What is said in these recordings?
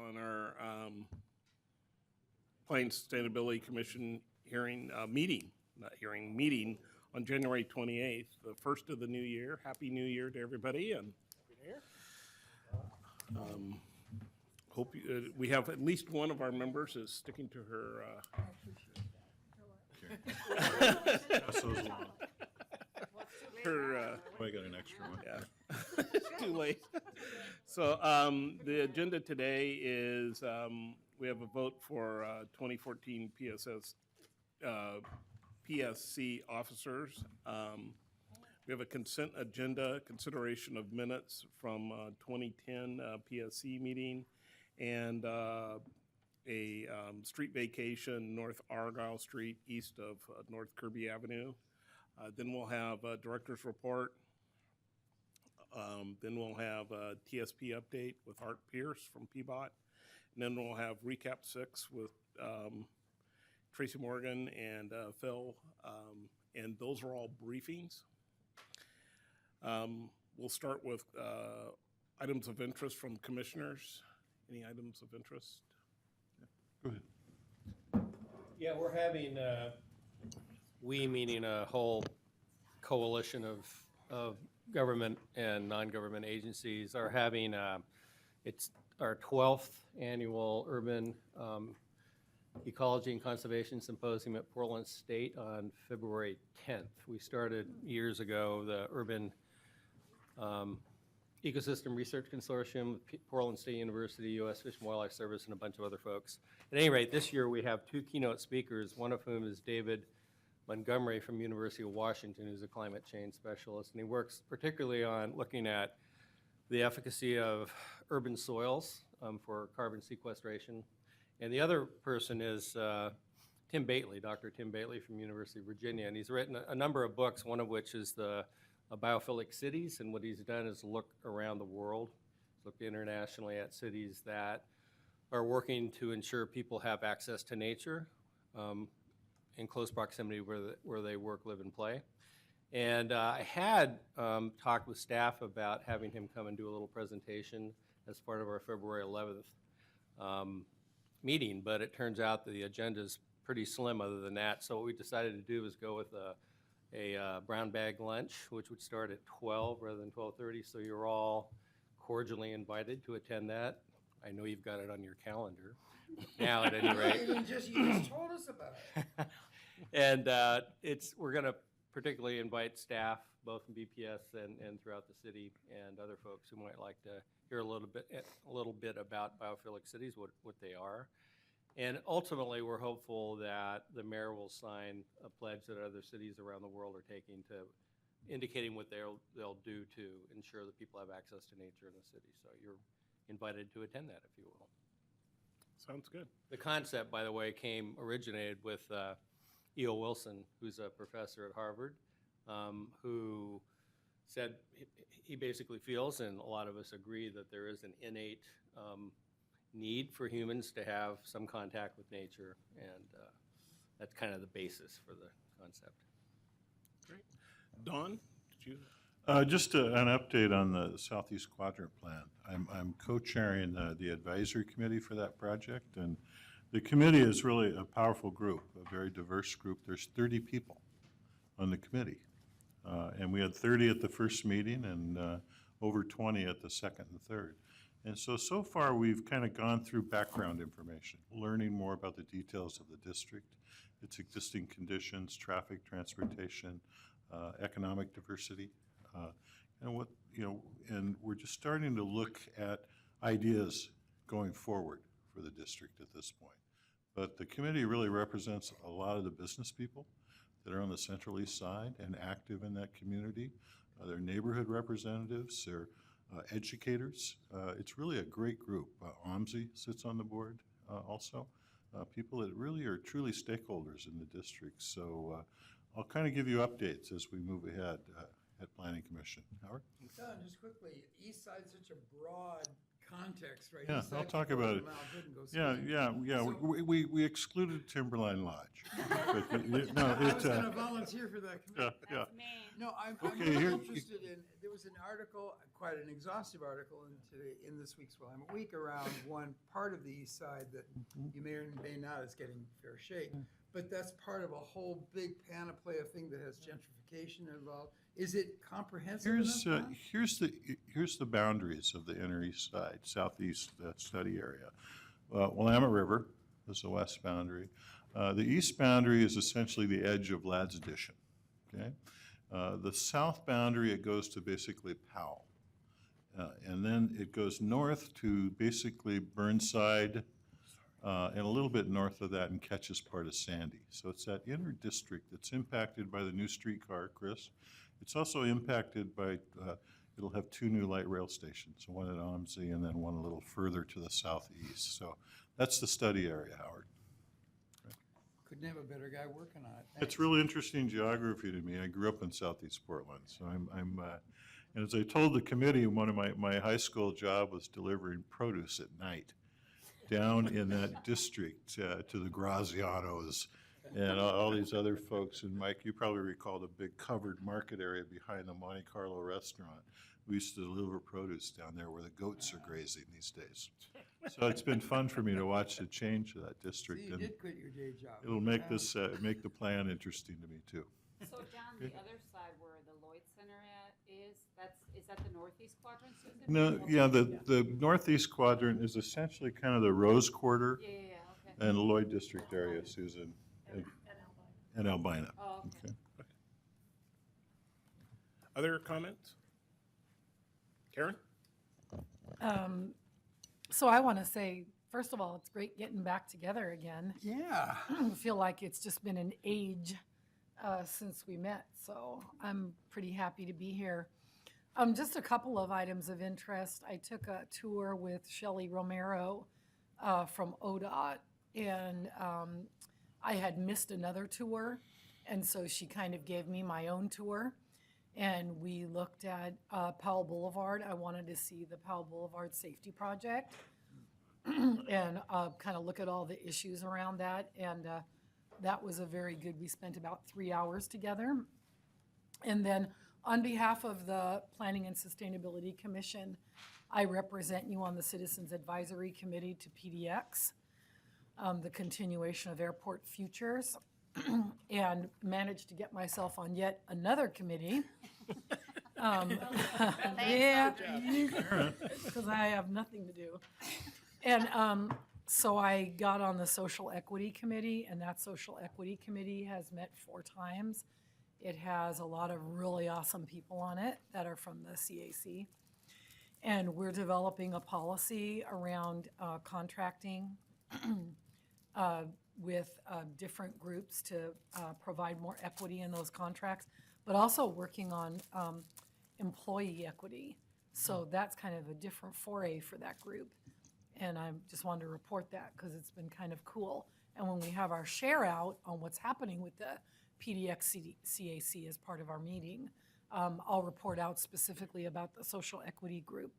on our Planning Sustainability Commission hearing, meeting on January 28th, the first of the new year. Happy New Year to everybody, and hope we have at least one of our members is sticking to her. Her. Oh, I got an extra one. Yeah, too late. So the agenda today is we have a vote for 2014 PSC officers. We have a consent agenda, consideration of minutes from 2010 PSC meeting, and a street vacation, North Argyle Street, east of North Kirby Avenue. Then we'll have a director's report. Then we'll have a TSP update with Art Pierce from PBOT. And then we'll have recap 6 with Tracy Morgan and Phil. And those are all briefings. We'll start with items of interest from commissioners. Any items of interest? Go ahead. Yeah, we're having, we meaning a whole coalition of government and non-government agencies are having, it's our 12th annual Urban Ecology and Conservation Symposium at Portland State on February 10th. We started years ago the Urban Ecosystem Research Consortium with Portland State University, U.S. Fish and Wildlife Service, and a bunch of other folks. At any rate, this year we have 2 keynote speakers, one of whom is David Montgomery from University of Washington, who's a climate change specialist, and he works particularly on looking at the efficacy of urban soils for carbon sequestration. And the other person is Tim Bately, Dr. Tim Bately from University of Virginia, and he's written a number of books, one of which is the Biophilic Cities, and what he's done is look around the world, look internationally at cities that are working to ensure people have access to nature in close proximity where they work, live, and play. And I had talked with staff about having him come and do a little presentation as part of our February 11th meeting, but it turns out the agenda is pretty slim other than that. So what we decided to do is go with a brown bag lunch, which would start at 12 rather than 12:30. So you're all cordially invited to attend that. I know you've got it on your calendar now at any rate. You just told us about it. And we're going to particularly invite staff, both from BPS and throughout the city, and other folks who might like to hear a little bit about Biophilic Cities, what they are. And ultimately, we're hopeful that the mayor will sign a pledge that other cities around the world are taking to indicating what they'll do to ensure that people have access to nature in the city. So you're invited to attend that, if you will. Sounds good. The concept, by the way, originated with E.O. Wilson, who's a professor at Harvard, who said he basically feels, and a lot of us agree, that there is an innate need for humans to have some contact with nature, and that's kind of the basis for the concept. Great. Dawn, did you? Just an update on the Southeast Quadrant plan. I'm co-chairing the advisory committee for that project, and the committee is really a powerful group, a very diverse group. There's 30 people on the committee, and we had 30 at the first meeting and over 20 at the second and third. And so far we've kind of gone through background information, learning more about the details of the district, its existing conditions, traffic, transportation, economic diversity, and we're just starting to look at ideas going forward for the district at this point. But the committee really represents a lot of the business people that are on the Central East Side and active in that community. They're neighborhood representatives, they're educators. It's really a great group. OMSI sits on the board also. People that really are truly stakeholders in the district. So I'll kind of give you updates as we move ahead at Planning Commission. Howard? Don, just quickly, East Side's such a broad context, right? Yeah, East I'll Side, talk you go about to it. Mount Hood and go Yeah, skiing. So we excluded Timberline Lodge. But, no, I was going to volunteer for that committee. yeah. No, I'm Okay, really here- interested in, there was an article, quite an exhaustive article in this week's Willamette Week around one part of the east side that you may or may not is getting fair shake. But that's part of a whole big panoply of thing that has gentrification involved. Is it comprehensive enough? Here's the boundaries of the inner east side, southeast study area. Willamette River is the west boundary. The east boundary is essentially the edge of Ladd's Addition, okay? The south boundary, it goes to basically Powell. And then it goes north to basically Burnside, and a little bit north of that and catches part of Sandy. So it's that inner district that's impacted by the new streetcar, Chris. It's also impacted by, it'll have 2 new light rail stations, one at OMSI and then one a little further to the southeast. So that's the study area, Howard. Couldn't have a better guy working on it. It's really interesting geography to me. I grew up in southeast Portland, so and as I told the committee, one of my high school job was delivering produce at night down in that district to the Grazianos and all these other folks. And Mike, you probably recall the big covered market area behind the Monte Carlo restaurant. We used to deliver produce down there where the goats are grazing these days. So it's been fun for me to watch the change of that So district. you And did quit your day job. it'll make this, make the plan interesting to me too. So down the other side where the Lloyd Center is that the northeast quadrant, Susan? No, yeah, the northeast quadrant is essentially kind of the Rose Quarter Yeah, okay. and Lloyd District area, Susan, and Albina. Oh, okay. Okay. Other comments? Karen? So I want to say, first of all, it's great getting back together again. Yeah. I feel like it's just been an age since we met, so I'm pretty happy to be here. Just a couple of items of interest. I took a tour with Shelley Romero from ODOT, and I had missed another tour, and so she kind of gave me my own tour. And we looked at Powell Boulevard. I wanted to see the Powell Boulevard Safety Project and kind of look at all the issues around that. And that was a very good, we spent about 3 hours together. And then on behalf of the Planning and Sustainability Commission, I represent you on the Citizens Advisory Committee to PDX, the continuation of airport futures. And managed to get myself on yet another committee. Yeah, because I have nothing to do. And so I got on the Social Equity Committee, and that Social Equity Committee has met 4 times. It has a lot of really awesome people on it that are from the CAC. And we're developing a policy around contracting with different groups to provide more equity in those contracts, but also working on employee equity. So that's kind of a different foray for that group. And I just wanted to report that because it's been kind of cool. And when we have our share out on what's happening with the PDX CAC as part of our meeting, I'll report out specifically about the social equity group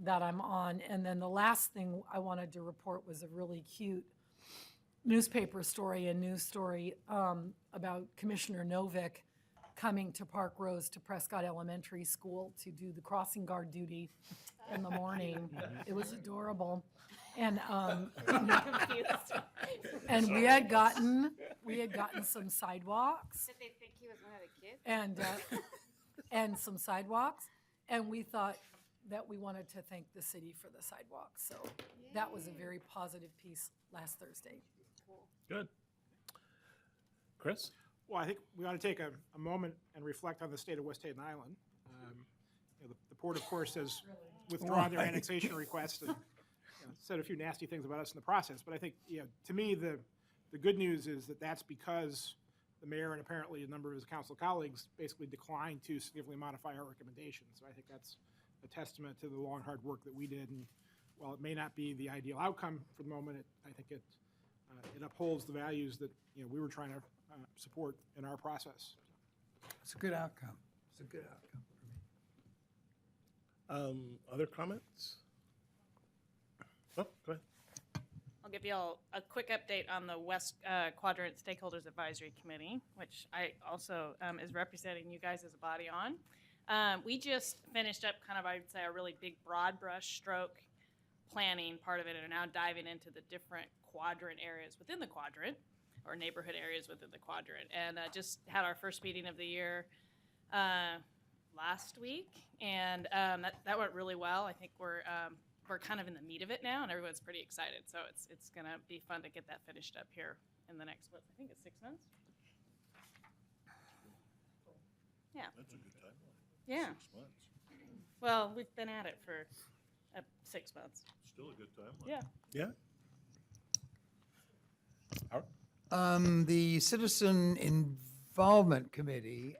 that I'm on. And then the last thing I wanted to report was a really cute newspaper story and news story about Commissioner Novick coming to Park Rose to Prescott Elementary School to do the crossing guard duty in the morning. It was adorable. And and we had gotten some sidewalks Did they think he was one of the kids? and some sidewalks, and we thought that we wanted to thank the city for the sidewalks. So that was a very positive piece last Thursday. Good. Chris? Well, I think we ought to take a moment and reflect on the state of West Hayden Island. The port, of course, has withdrawn their annexation request and said a few nasty things about us in the process. But I think, to me, the good news is that that's because the mayor and apparently a number of his council colleagues basically declined to significantly modify our recommendations. So I think that's a testament to the long, hard work that we did. And while it may not be the ideal outcome for the moment, I think it upholds the values that we were trying to support in our process. It's a good outcome. It's a good outcome for me. Other comments? Oh, go ahead. give you all a quick update on the West Quadrant Stakeholders Advisory Committee, which I also is representing you guys as a body on. We just finished up kind of, I would say, a really big broad brush stroke planning part of it, and are now diving into the different quadrant areas within the quadrant, or neighborhood areas within the quadrant. And just had our first meeting of the year last week, and that went really well. I think we're kind of in the meat of it now, and everyone's pretty excited. So it's going to be fun to get that finished up here in the next, I think it's 6 months. Yeah. That's a good timeline. Yeah. 6 months. Well, we've been at it for 6 months. Still a good timeline. Yeah. Yeah. The Citizen Involvement Committee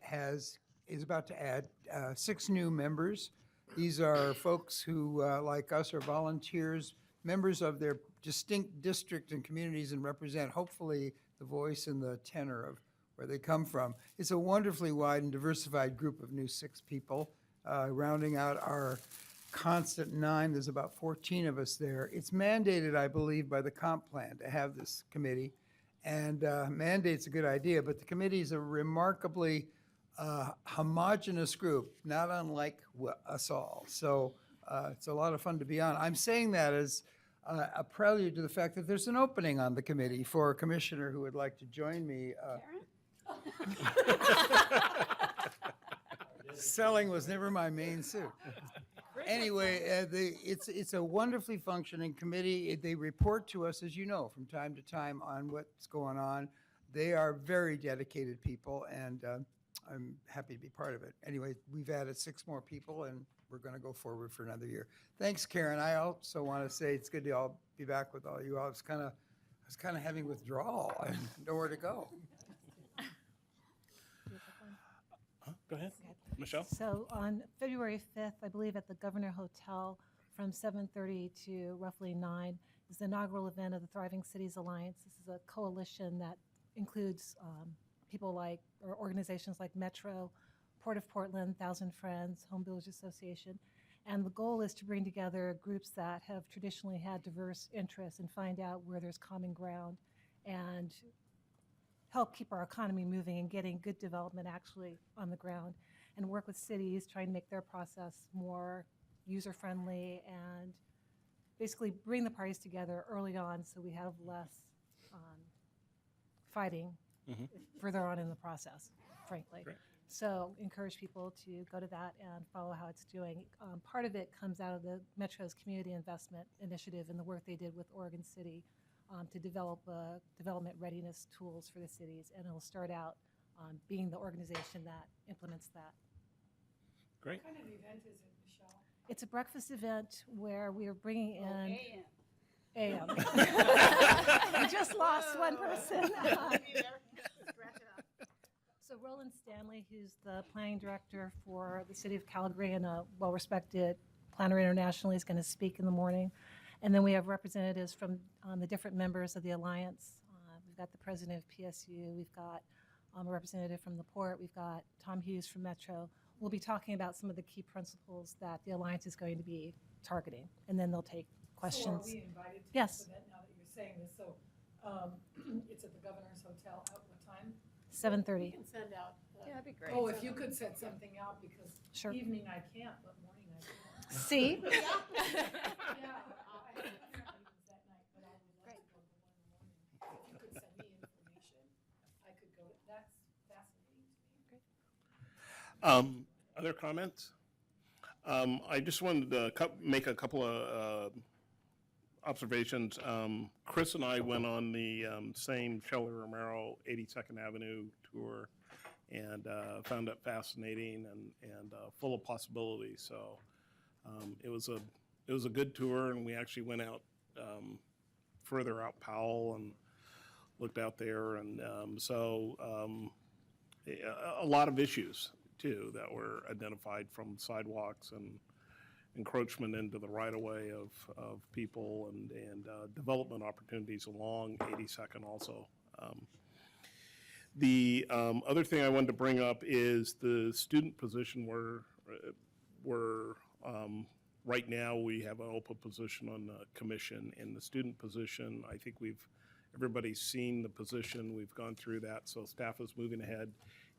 is about to add 6 new members. These are folks who, like us, are volunteers, members of their distinct district and communities, and represent, hopefully, the voice and the tenor of where they come from. It's a wonderfully wide and diversified group of new 6 people, rounding out our constant 9. There's about 14 of us there. It's mandated, I believe, by the comp plan to have this committee. And mandate's a good idea, but the committee is a remarkably homogeneous group, not unlike us all. So it's a lot of fun to be on. I'm saying that as a prelude to the fact that there's an opening on the committee for a commissioner who would like to join me. Selling was never my main suit. Anyway, it's a wonderfully functioning committee. They report to us, as you know, from time to time on what's going on. They are very dedicated people, and I'm happy to be part of it. Anyway, we've added 6 more people, and we're going to go forward for another year. Thanks, Karen. I also want to say it's good to all be back with all you all. I was kind of having withdrawal. I had nowhere to go. Go ahead. Michelle? So on February 5th, I believe at the Governor Hotel from 7:30 to roughly 9 is the inaugural event of the Thriving Cities Alliance. This is a coalition that includes people like, or organizations like Metro, Port of Portland, Thousand Friends, Home Builders Association. And the goal is to bring together groups that have traditionally had diverse interests and find out where there's common ground and help keep our economy moving and getting good development actually on the ground, and work with cities, trying to make their process more user-friendly and basically bring the parties together early on so we have less fighting further on in the process, frankly. Great. So encourage people to go to that and follow how it's doing. Part of it comes out of the Metro's Community Investment Initiative and the work they did with Oregon City to develop development readiness tools for the cities, and it'll start out being the organization that implements that. Great. What kind of event is it, Michelle? It's a breakfast event where we are bringing in AM. We just lost one person. So Roland Stanley, who's the planning director for the city of Calgary and a well-respected planner internationally, is going to speak in the morning. And then we have representatives from the different members of the Alliance. We've got the president of PSU. We've got a representative from the Port. We've got Tom Hughes from Metro. We'll be talking about some of the key principles that the Alliance is going to be targeting, and then they'll take questions. So are we invited to Yes. this event now that you're saying this? So it's at the Governor's Hotel. At what time? 7:30. Send out. Yeah, that'd be great. Oh, if you could set something out, because Sure. evening I can't, but morning I can. See? Yeah. I have meetings that night, but I would like to go to one in the morning. If you could send me information, I could go. That's fascinating to me. Other comments? I just wanted to make a couple of observations. Chris and I went on the same Shelley Romero 82nd Avenue tour and found it fascinating and full of possibilities. So it was a good tour, and we actually went out further out Powell and looked out there, and a lot of issues too that were identified, from sidewalks and encroachment into the right-of-way of people, and development opportunities along 82nd also. The other thing I wanted to bring up is the student position we're Right now, we have an open position on the commission, and the student position, I think everybody's seen the position, we've gone through that, so staff is moving ahead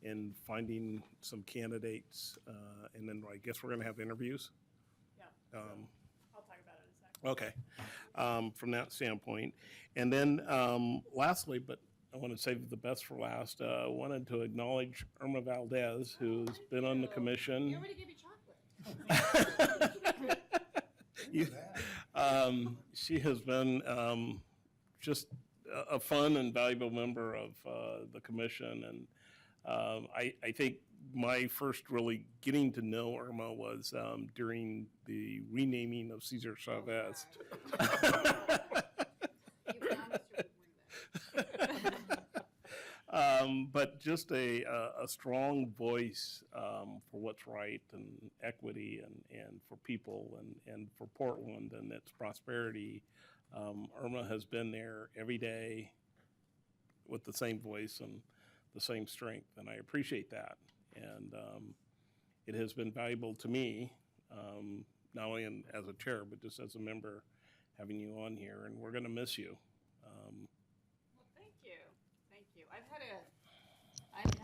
in finding some candidates, and then I guess we're gonna have interviews? Yeah, I'll talk about it in a second. Okay, from that standpoint. And then lastly, but I want to save the best for last, wanted to acknowledge Irma Valdez, who's been on the commission. You already gave me chocolate. She has been just a fun and valuable member of the commission, and I think my first really getting to know Irma was during the renaming of Cesar Chavez. You promised you would bring that. But just a strong voice for what's right and equity and for people and for Portland and its prosperity. Irma has been there every day with the same voice and the same strength, and I appreciate that. And it has been valuable to me, not only as a chair, but just as a member, having you on here, and we're going to miss you. Well, thank you. Thank you. I've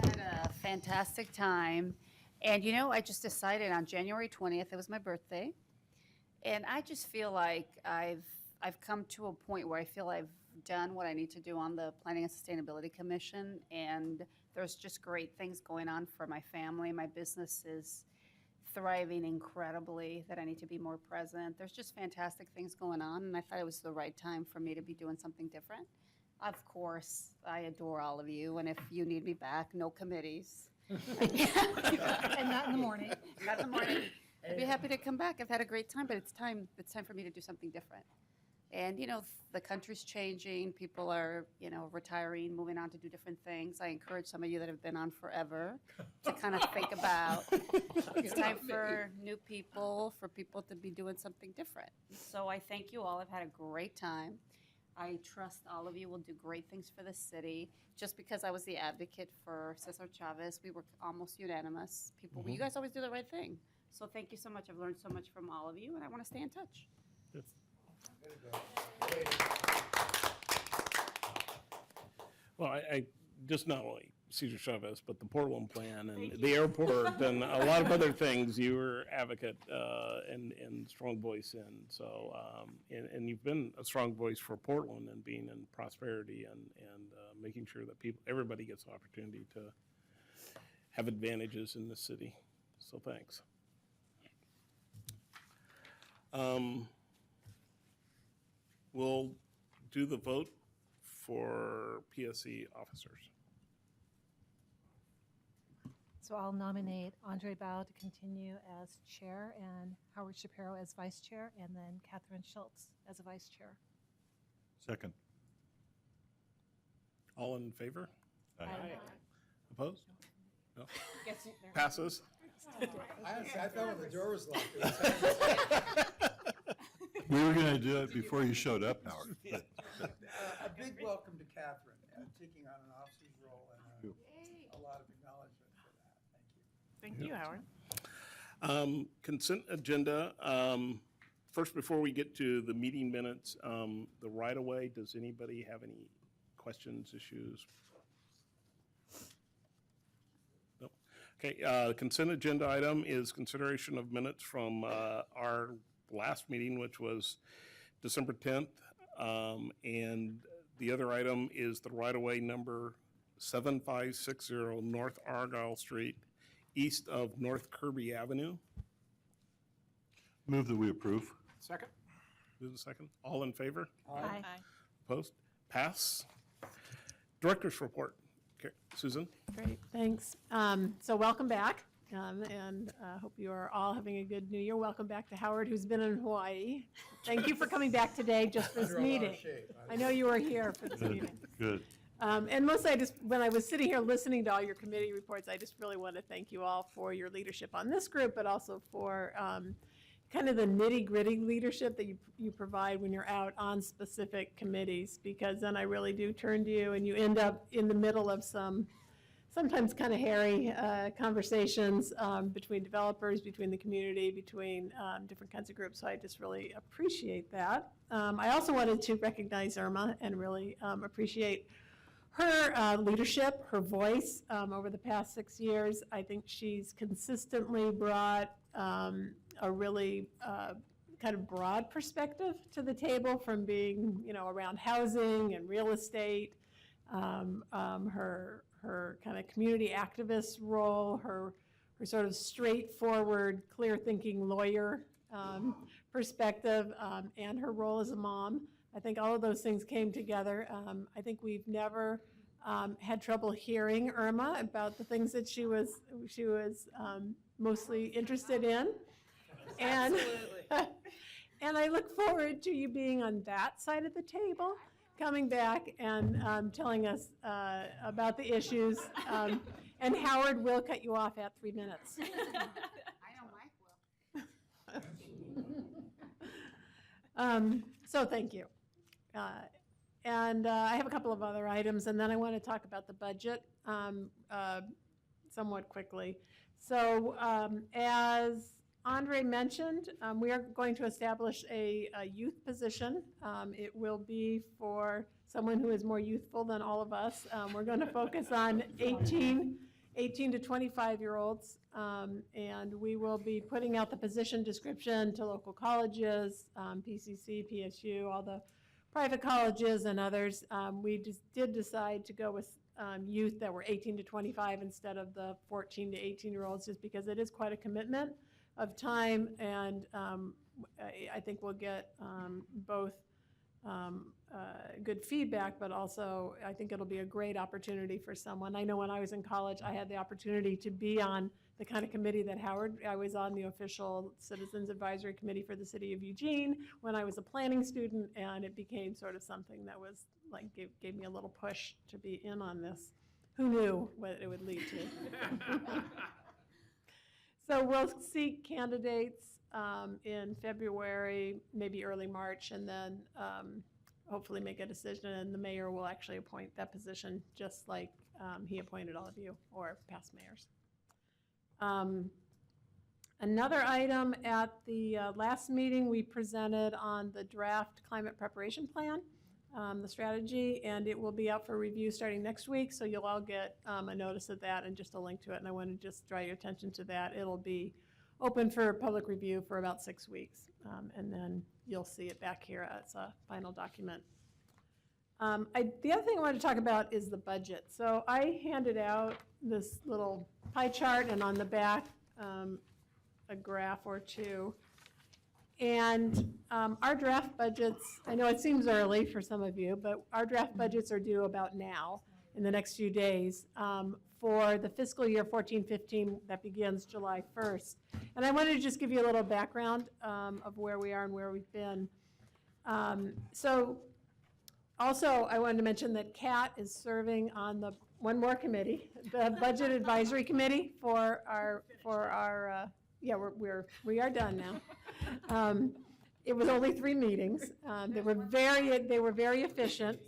had a fantastic time. And you know, I just decided on January 20th, it was my birthday. And I just feel like I've come to a point where I feel I've done what I need to do on the Planning and Sustainability Commission. And there's just great things going on for my family. My business is thriving incredibly, that I need to be more present. There's just fantastic things going on, and I thought it was the right time for me to be doing something different. Of course, I adore all of you, and if you need me back, no committees. And not in the morning. Not in the morning. I'd be happy to come back. I've had a great time, but it's time for me to do something different. And, you know, the country's changing. People are, you know, retiring, moving on to do different things. I encourage some of you that have been on forever to kind of think about it's time for new people, for people to be doing something different. So I thank you all. I've had a great time. I trust all of you will do great things for the city. Just because I was the advocate for Cesar Chavez, we were almost unanimous. People, you guys always do the right thing. So thank you so much. I've learned so much from all of you, and I want to stay in touch. Well, I just not only Cesar Chavez, but the Portland plan and the airport and a lot of other things you were advocate and strong voice in. So, and you've been a strong voice for Portland and being in prosperity and making sure that everybody gets the opportunity to have advantages in the city. So thanks. We'll do the vote for PSC officers. So I'll nominate Andre Bao to continue as chair and Howard Shapiro as vice chair, and then Catherine Schultz as a vice chair. Second. All in favor? Aye. Opposed? No? Guess there- Passes? I thought when the door was locked, it was We were going to do it before you showed up, Howard. but- a big welcome to Catherine, taking on an officer's role, and a lot of acknowledgement for that. Thank you. Thank you, Howard. Consent agenda. First, before we get to the meeting minutes, the right-of-way, does anybody have any questions, issues? No. Okay, consent agenda item is consideration of minutes from our last meeting, which was December 10th. And the other item is the right-of-way number 7560 North Argyle Street, east of North Kirby Avenue. Move that we approve. Second? Move the second. All in favor? Aye. Opposed? Pass. Director's report. Okay, Susan? Great, thanks. So welcome back, and hope you are all having a good New Year. Welcome back to Howard, who's been in Hawaii. Thank you for coming back today just for this Under a lot of meeting. shade. I know you were here for this Good, meeting. good. And mostly when I was sitting here listening to all your committee reports, I just really want to thank you all for your leadership on this group, but also for kind of the nitty-gritty leadership that you provide when you're out on specific committees, because then I really do turn to you and you end up in the middle of some sometimes kind of hairy conversations between developers, between the community, between different kinds of groups. So I just really appreciate that. I also wanted to recognize Irma and really appreciate her leadership, her voice over the past 6 years. I think she's consistently brought a really kind of broad perspective to the table, from being, around housing and real estate, her kind of community activist role, her sort of straightforward, clear-thinking lawyer perspective, and her role as a mom. I think all of those things came together. I think we've never had trouble hearing Irma about the things that she was mostly interested in. And, and I look forward to you being on that side of the table, coming back and telling us about the issues. And Howard will cut you off at 3 minutes. I know Mike will. So thank you. And I have a couple of other items, and then I want to talk about the budget somewhat quickly. So as Andre mentioned, we are going to establish a youth position. It will be for someone who is more youthful than all of us. We're going to focus on 18 to 25-year-olds, and we will be putting out the position description to local colleges, PCC, PSU, all the private colleges and others. We just did decide to go with youth that were 18 to 25 instead of the 14 to 18-year-olds, just because it is quite a commitment of time, and I think we'll get both good feedback, but also I think it'll be a great opportunity for someone. I know when I was in college, I had the opportunity to be on the kind of committee that I was on, the official Citizens Advisory Committee for the City of Eugene when I was a planning student, and it became sort of something that was like, gave me a little push to be in on this. Who knew what it would lead to? So we'll seek candidates in February, maybe early March, and then hopefully make a decision, and the mayor will actually appoint that position, just like he appointed all of you, or past mayors. Another item, at the last meeting, we presented on the draft climate preparation plan, the strategy, and it will be out for review starting next week, so you'll all get a notice of that and just a link to it, and I want to just draw your attention to that. It'll be open for public review for about 6 weeks, and then you'll see it back here as a final document. The other thing I want to talk about is the budget. So I handed out this little pie chart, and on the back, a graph or two. And our draft budgets, I know it seems early for some of you, but our draft budgets are due about now, in the next few days, for the fiscal year 14-15 that begins July 1st. And I wanted to just give you a little background of where we are and where we've been. So also, I wanted to mention that Kat is serving on the one more committee, the Budget Advisory Committee for our yeah, we are done now. It was only 3 meetings. They were very efficient.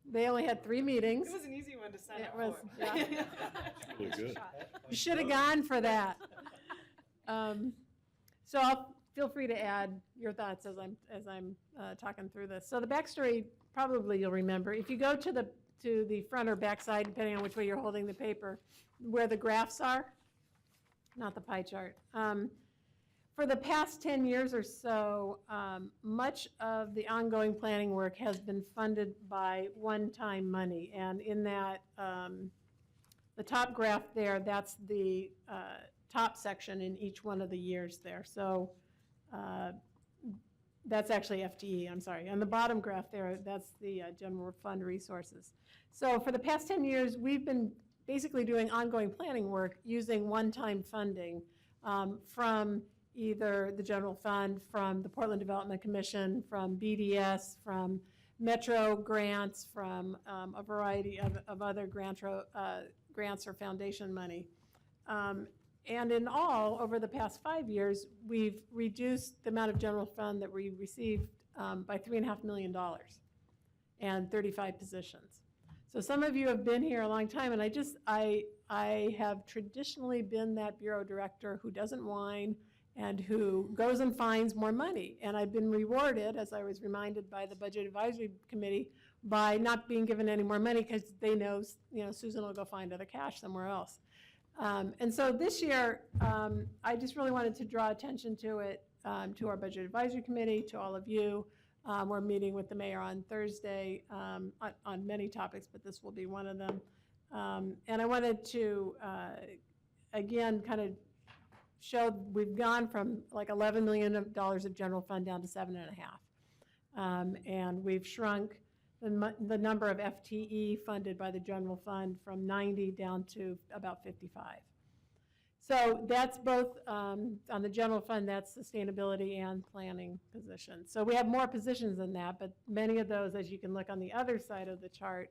They only had 3 meetings. It was an easy one to sign It up was, for. yeah. Really good. You should have gone for that. So feel free to add your thoughts as I'm talking through this. So the backstory, probably you'll remember. If you go to the front or back side, depending on which way you're holding the paper, where the graphs are, not the pie chart. For the past 10 years or so, much of the ongoing planning work has been funded by one-time money. And in that, the top graph there, that's the top section in each one of the years there. So that's actually FTE, I'm sorry. On the bottom graph there, that's the general fund resources. So for the past 10 years, we've been basically doing ongoing planning work using one-time funding from either the general fund, from the Portland Development Commission, from BDS, from Metro grants, from a variety of other grants or foundation money. And in all, over the past 5 years, we've reduced the amount of general fund that we received by $3.5 million and 35 positions. So some of you have been here a long time, and I have traditionally been that bureau director who doesn't whine and who goes and finds more money. And I've been rewarded, as I was reminded by the Budget Advisory Committee, by not being given any more money because they know, Susan will go find other cash somewhere else. And so this year, I just really wanted to draw attention to it, to our Budget Advisory Committee, to all of you. We're meeting with the mayor on Thursday on many topics, but this will be one of them. And I wanted to, again, kind of show we've gone from like $11 million of general fund down to 7.5. And we've shrunk the number of FTE funded by the general fund from 90 down to about 55. So that's both, on the general fund, that's sustainability and planning positions. So we have more positions than that, but many of those, as you can look on the other side of the chart,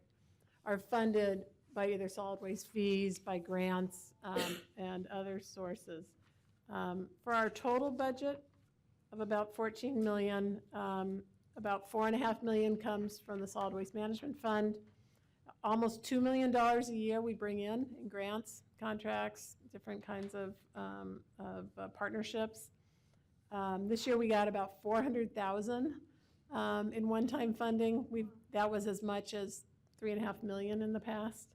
are funded by either solid waste fees, by grants, and other sources. For our total budget of about 14 million, about $4.5 million comes from the Solid Waste Management Fund. Almost $2 million a year we bring in grants, contracts, different kinds of partnerships. This year we got about $400,000 in one-time funding. That was as much as $3.5 million in the past.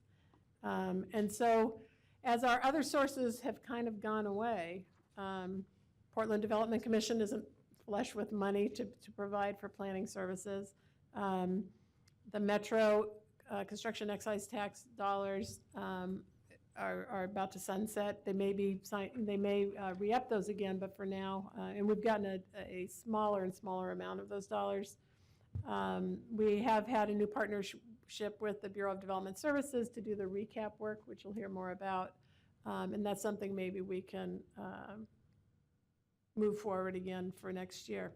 And so as our other sources have kind of gone away, Portland Development Commission isn't flush with money to provide for planning services. The Metro construction excise tax dollars are about to sunset. They may re-up those again, but for now, and we've gotten a smaller and smaller amount of those dollars. We have had a new partnership with the Bureau of Development Services to do the recap work, which you'll hear more about, and that's something maybe we can move forward again for next year.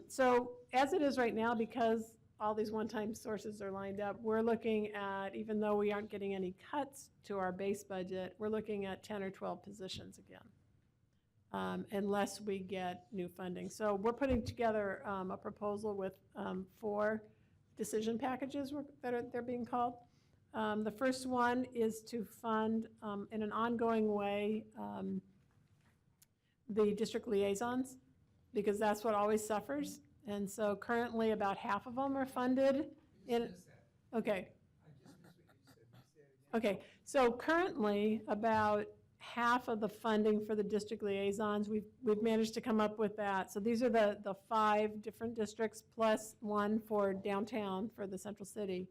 So as it is right now, because all these one-time sources are lined up, we're looking at, even though we aren't getting any cuts to our base budget, we're looking at 10 or 12 positions again, unless we get new funding. So we're putting together a proposal with 4 decision packages they're being called. The first one is to fund in an ongoing way the district liaisons, because that's what always suffers. And so currently about half of them are funded in, okay. Okay, so currently about half of the funding for the district liaisons, we've managed to come up with that. So these are the 5 different districts plus one for downtown for the central city.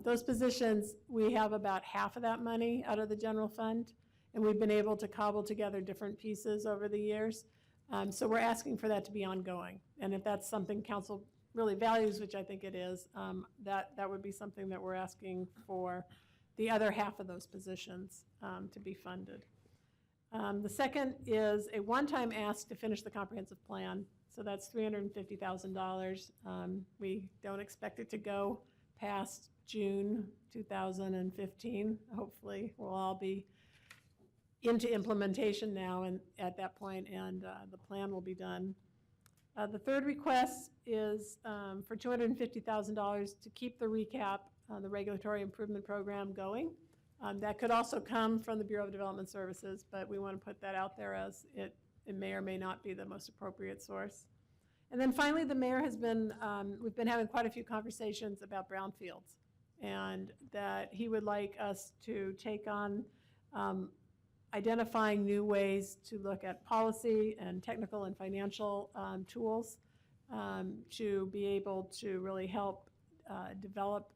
Those positions, we have about half of that money out of the general fund, and we've been able to cobble together different pieces over the years. So we're asking for that to be ongoing. And if that's something council really values, which I think it is, that would be something that we're asking for the other half of those positions to be funded. The second is a one-time ask to finish the comprehensive plan. So that's $350,000. We don't expect it to go past June 2015. Hopefully we'll all be into implementation now and at that point, and the plan will be done. The third request is for $250,000 to keep the recap, the regulatory improvement program going. That could also come from the Bureau of Development Services, but we want to put that out there as it may or may not be the most appropriate source. And then finally, the mayor has been, we've been having quite a few conversations about brownfields, and that he would like us to take on identifying new ways to look at policy and technical and financial tools to be able to really help develop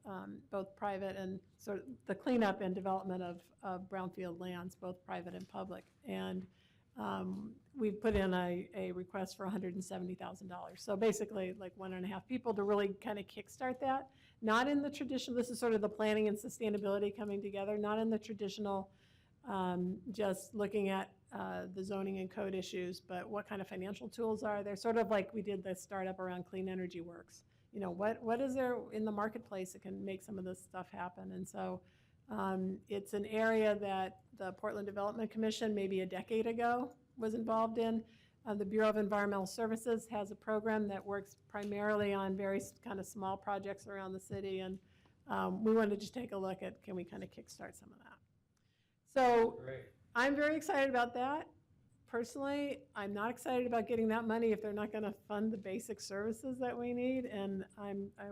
both private and sort of the cleanup and development of brownfield lands, both private and public. And we've put in a request for $170,000. So basically like 1.5 people to really kind of kickstart that. Not in the traditional, this is sort of the planning and sustainability coming together, not in the traditional just looking at the zoning and code issues, but what kind of financial tools are there? Sort of like we did the startup around Clean Energy Works. You know, what is there in the marketplace that can make some of this stuff happen? And so it's an area that the Portland Development Commission maybe a decade ago was involved in. The Bureau of Environmental Services has a program that works primarily on very kind of small projects around the city, and we wanted to just take a look at, can we kind of kickstart some of that? So Great. I'm very excited about that. Personally, I'm not excited about getting that money if they're not going to fund the basic services that we need. And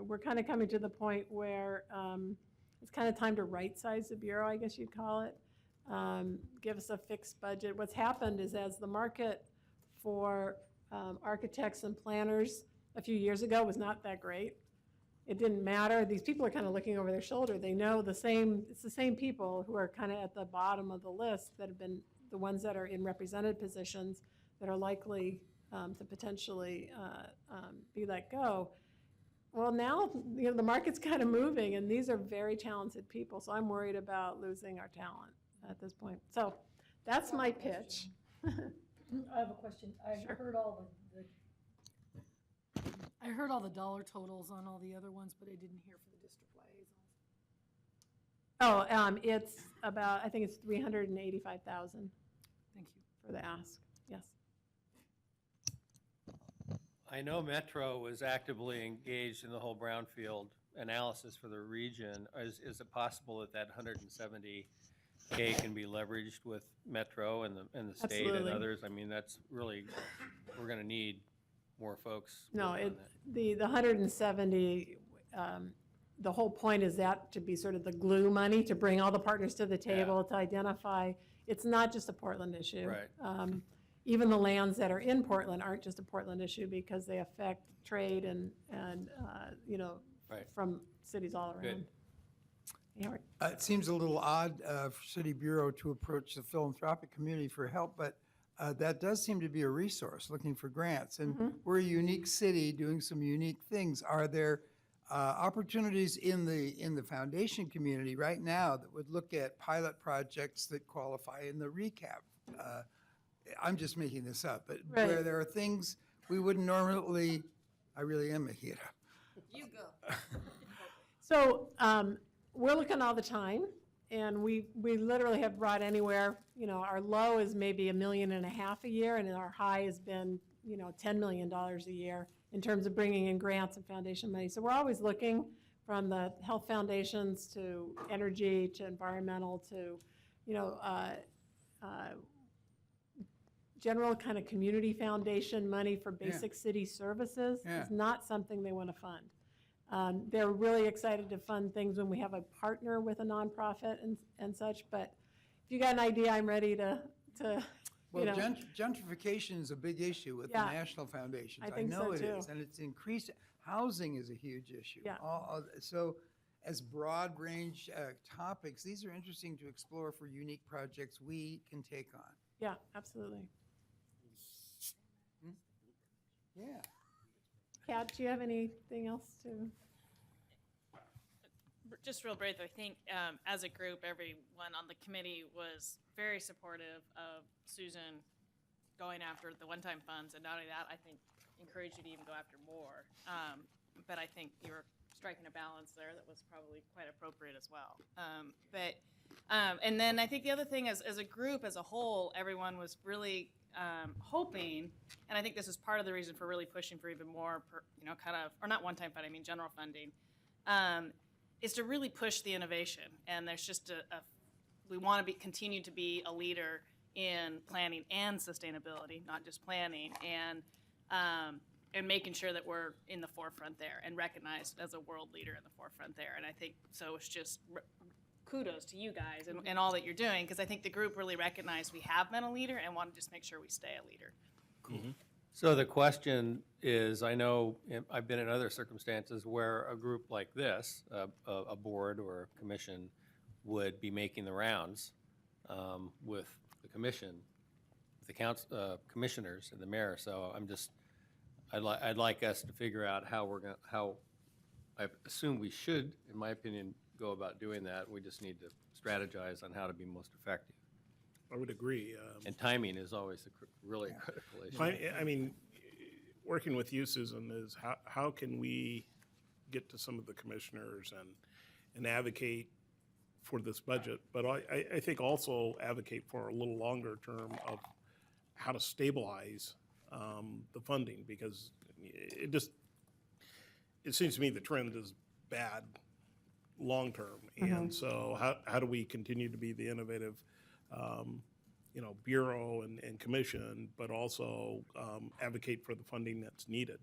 we're kind of coming to the point where it's kind of time to right-size the Bureau, I guess you'd call it. Give us a fixed budget. What's happened is as the market for architects and planners a few years ago was not that great. It didn't matter. These people are kind of looking over their shoulder. They know it's the same people who are kind of at the bottom of the list that have been the ones that are in represented positions that are likely to potentially be let go. Well, now, the market's kind of moving, and these are very talented people, so I'm worried about losing our talent at this point. So that's my pitch. I have a question. I heard all I heard all the dollar totals on all the other ones, but I didn't hear for the district liaisons. It's about, I think it's 385,000 Thank you. for the ask, yes. I know Metro was actively engaged in the whole brownfield analysis for the region. Is it possible that that 170K can be leveraged with Metro and the state and Absolutely. others? I mean, that's really, we're going to need more folks. No, working on that. the 170, the whole point is that to be sort of the glue money, to bring all the partners to the table, to identify, it's not just a Portland issue. Right. Even the lands that are in Portland aren't just a Portland issue because they affect trade and Right. from cities all Good. around. Yeah, It seems a little odd for City Bureau to approach the philanthropic community for help, but that does seem to be a resource, looking for grants. And we're a unique city doing some unique things. Are there opportunities in the foundation community right now that would look at pilot projects that qualify in the recap? I'm just making this up, but Right. where there are things we wouldn't normally, I really am making it up. You go. So we're looking all the time, and we literally have brought anywhere, our low is maybe $1.5 million a year, and our high has been, $10 million a year in terms of bringing in grants and foundation money. So we're always looking from the health foundations to energy to environmental to, general kind of community foundation money for basic city services Yeah. is not something they want to fund. They're really excited to fund things when we have a partner with a nonprofit and such, but if you got an idea, I'm ready to Well, gentrification is a big issue with the Yeah. national foundations. I think so, know it too. is, and it's increased. Housing is a huge issue. Yeah. So as broad range topics, these are interesting to explore for unique projects we can take on. Yeah, absolutely. Yeah. Kat, do you have anything else to? Just real brief, I think as a group, everyone on the committee was very supportive of Susan going after the one-time funds, and not only that, I think encouraged you to even go after more. But I think you were striking a balance there that was probably quite appropriate as well. And then I think the other thing is, as a group, as a whole, everyone was really hoping, and I think this is part of the reason for really pushing for even more, or not one-time fund, I mean general funding, is to really push the innovation. And there's just we want to continue to be a leader in planning and sustainability, not just planning, and making sure that we're in the forefront there and recognized as a world leader in the forefront there. And I think so. It's just kudos to you guys and all that you're doing, because I think the group really recognized we have been a leader and want to just make sure we stay a leader. So the question is, I know I've been in other circumstances where a group like this, a board or a commission, would be making the rounds with the commission, with the council, commissioners and the mayor. So I'd like us to figure out how I assume we should, in my opinion, go about doing that. We just need to strategize on how to be most effective. I would agree. And timing is always really a critical issue. I mean, working with you, Susan, is how can we get to some of the commissioners and advocate for this budget, but I think also advocate for a little longer term of how to stabilize the funding, because it seems to me the trend is bad long-term. And so how do we continue to be the innovative, bureau and commission, but also advocate for the funding that's needed?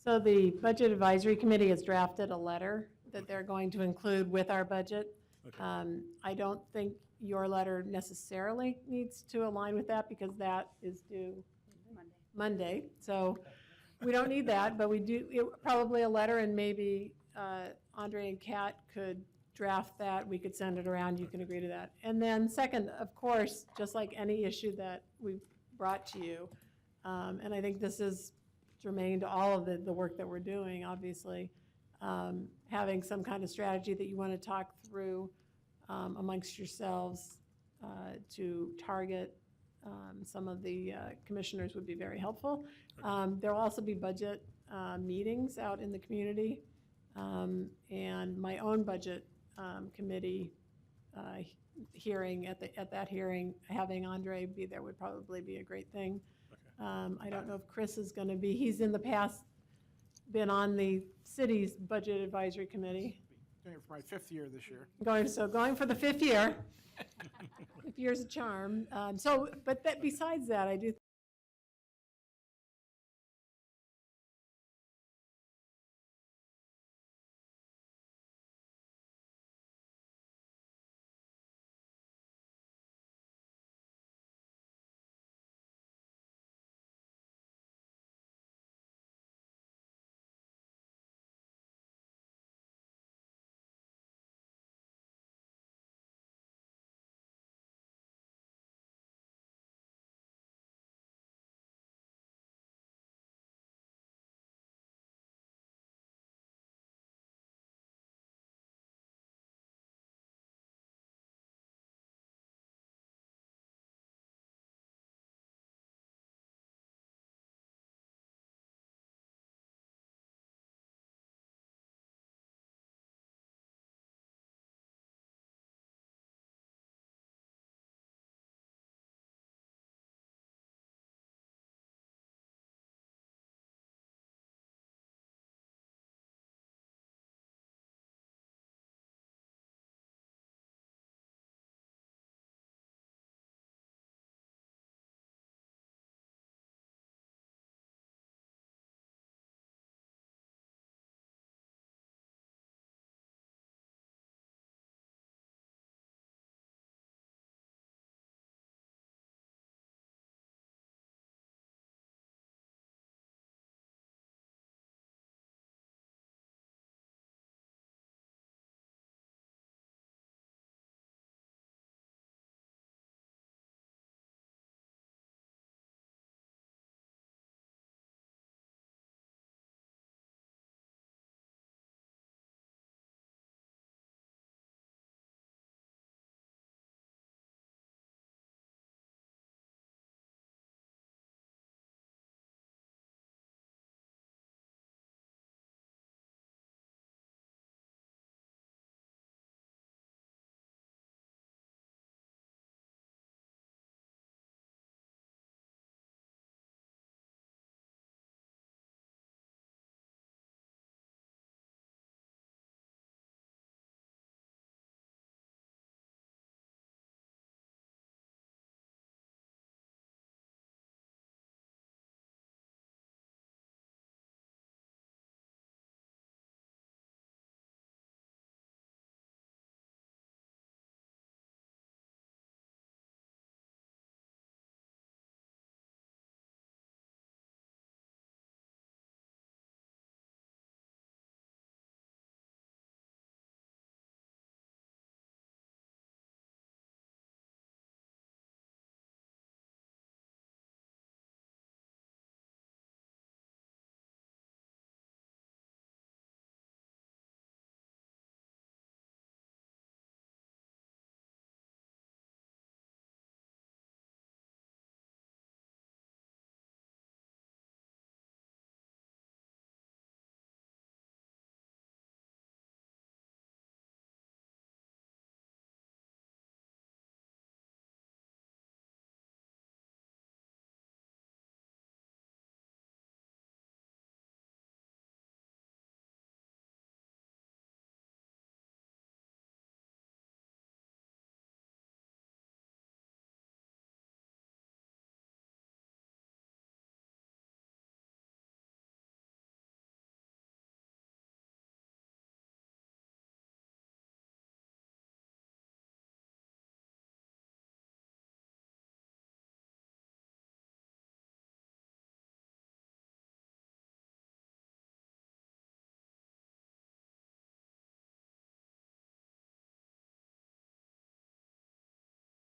So the Budget Advisory Committee has drafted a letter that they're going to include with our budget. I don't think your letter necessarily needs to align with that because that is due Monday. So we don't need that, but we do, probably a letter, and maybe Andre and Kat could draft that. We could send it around. You can agree to that. And then second, of course, just like any issue that we've brought to you, and I think this is germane to all of the work that we're doing, obviously, having some kind of strategy that you want to talk through amongst yourselves to target some of the commissioners would be very helpful. There will also be budget meetings out in the community, and my own budget committee hearing, at that hearing, having Andre be there would probably be a great thing. I don't know if Chris is going to be, he's in the past been on the city's budget advisory committee. Doing it for my 5th year this year. Going for the 5th year. 5th year's a charm. But besides that, I do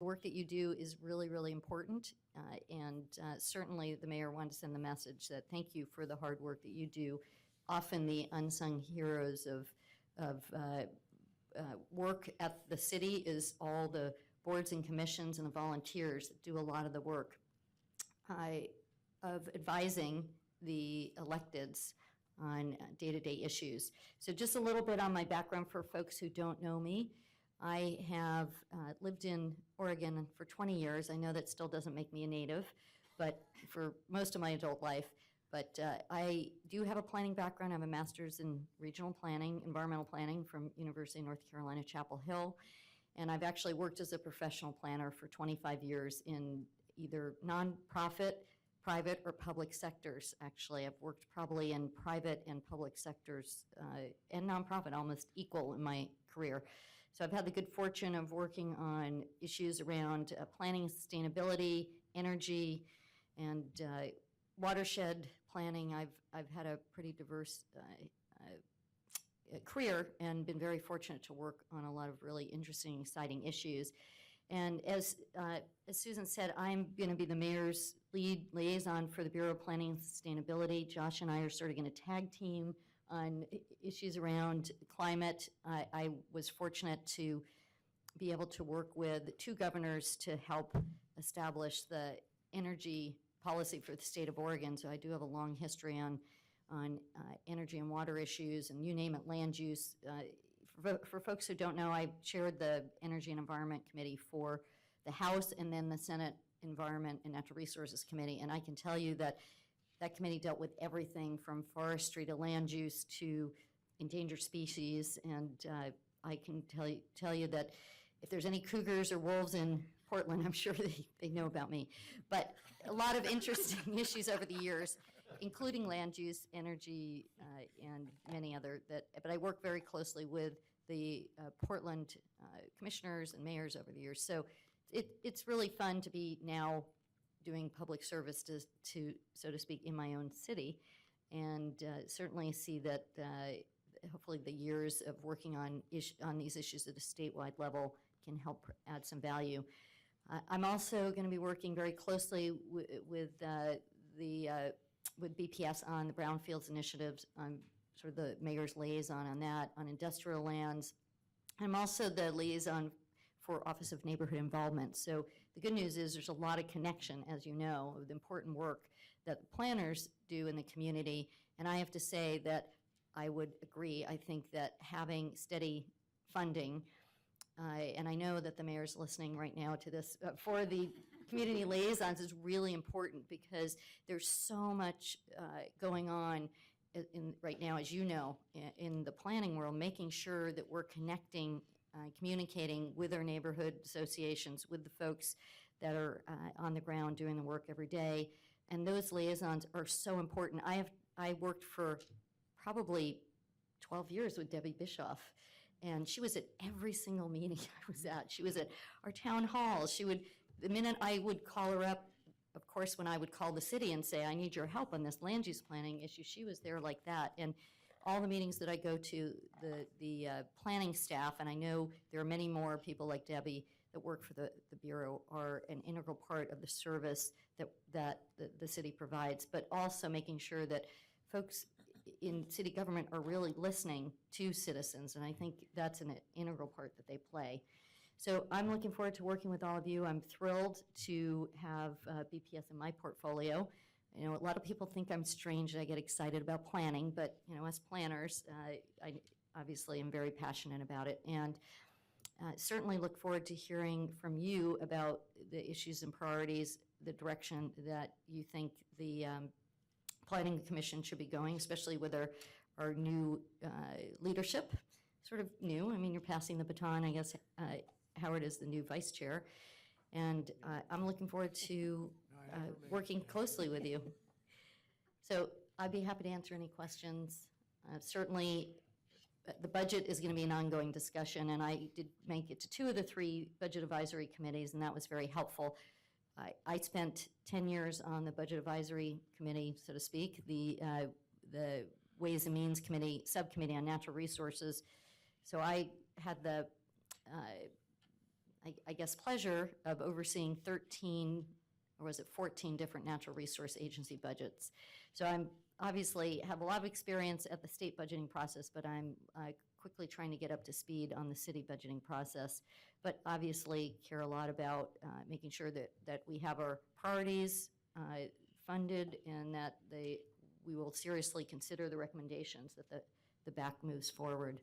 The work that you do is really, really important, and certainly the mayor wanted to send the message that thank you for the hard work that you do. Often the unsung heroes of work at the city is all the boards and commissions and the volunteers that do a lot of the work of advising the electeds on day-to-day issues. So just a little bit on my background for folks who don't know me. I have lived in Oregon for 20 years. I know that still doesn't make me a native, but for most of my adult life. But I do have a planning background. I have a master's in regional planning, environmental planning from University of North Carolina, Chapel Hill. And I've actually worked as a professional planner for 25 years in either nonprofit, private, or public sectors. Actually, I've worked probably in private and public sectors and nonprofit almost equal in my career. So I've had the good fortune of working on issues around planning, sustainability, energy, and watershed planning. I've had a pretty diverse career and been very fortunate to work on a lot of really interesting, exciting issues. And as Susan said, I'm going to be the mayor's lead liaison for the Bureau of Planning and Sustainability. Josh and I are sort of going to tag team on issues around climate. I was fortunate to be able to work with 2 governors to help establish the energy policy for the state of Oregon. So I do have a long history on energy and water issues, and you name it, land use. For folks who don't know, I chaired the Energy and Environment Committee for the House and then the Senate Environment and Natural Resources Committee. And I can tell you that that committee dealt with everything from forestry to land use to endangered species. And I can tell you that if there's any cougars or wolves in Portland, I'm sure they know about me. But a lot of interesting issues over the years, including land use, energy, and many other. But I work very closely with the Portland commissioners and mayors over the years. So it's really fun to be now doing public service to so to speak, in my own city, and certainly see that hopefully the years of working on these issues at a statewide level can help add some value. I'm also going to be working very closely with BPS on the Brownfields initiatives. I'm sort of the mayor's liaison on that, on industrial lands. I'm also the liaison for Office of Neighborhood Involvement. So the good news is there's a lot of connection, as you know, of the important work that the planners do in the community. And I have to say that I would agree. I think that having steady funding, and I know that the mayor's listening right now to this, for the community liaisons is really important because there's so much going on right now, as you know, in the planning world, making sure that we're connecting, communicating with our neighborhood associations, with the folks that are on the ground doing the work every day. And those liaisons are so important. I worked for probably 12 years with Debbie Bischoff, and she was at every single meeting I was at. She was at our town halls. The minute I would call her up, of course, when I would call the city and say, I need your help on this land use planning issue, she was there like that. And all the meetings that I go to, the planning staff, and I know there are many more people like Debbie that work for the Bureau, are an integral part of the service that the city provides, but also making sure that folks in city government are really listening to citizens, and I think that's an integral part that they play. So I'm looking forward to working with all of you. I'm thrilled to have BPS in my portfolio. You know, a lot of people think I'm strange and I get excited about planning, but, you know, as planners, I obviously am very passionate about it. And certainly look forward to hearing from you about the issues and priorities, the direction that you think the Planning Commission should be going, especially with our new leadership, sort of new. I mean, you're passing the baton, I guess. Howard is the new vice chair. And I'm looking forward to working closely with you. So I'd be happy to answer any questions. Certainly, the budget is going to be an ongoing discussion, and I did make it to 2 of the 3 budget advisory committees, and that was very helpful. I spent 10 years on the Budget Advisory Committee, so to speak, the Ways and Means Committee, Subcommittee on Natural Resources. So I had the I guess, pleasure of overseeing 13, or was it 14 different natural resource agency budgets. So I'm obviously have a lot of experience at the state budgeting process, but I'm quickly trying to get up to speed on the city budgeting process. But obviously care a lot about making sure that we have our priorities funded and that we will seriously consider the recommendations that the BAC moves forward.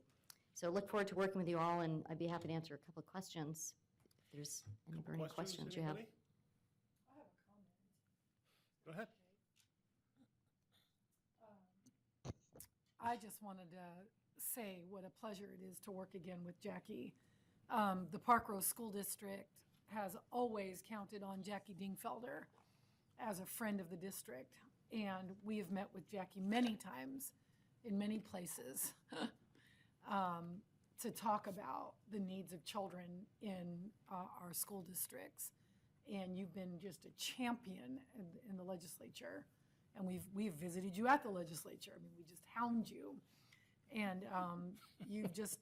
So look forward to working with you all, and I'd be happy to answer a couple of questions if there's any burning questions you have. Anybody? Go ahead. I just wanted to say what a pleasure it is to work again with Jacki. The Park Rose School District has always counted on Jacki Dingfelder as a friend of the district, and we have met with Jacki many times in many places to talk about the needs of children in our school districts. And you've been just a champion in the legislature. And we've visited you at the legislature. I mean, we just hound you. And you've just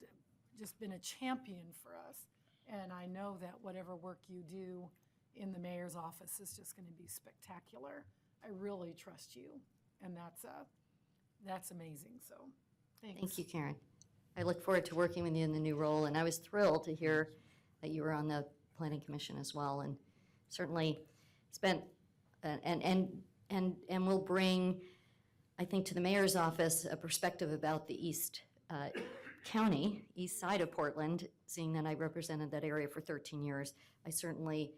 been a champion for us. And I know that whatever work you do in the mayor's office is just going to be spectacular. I really trust you. And that's amazing. So thanks. Thank you, Karen. I look forward to working with you in the new role, and I was thrilled to hear that you were on the Planning Commission as well, and certainly spent, and will bring, I think, to the mayor's office a perspective about the East County, east side of Portland, seeing that I represented that area for 13 years. I certainly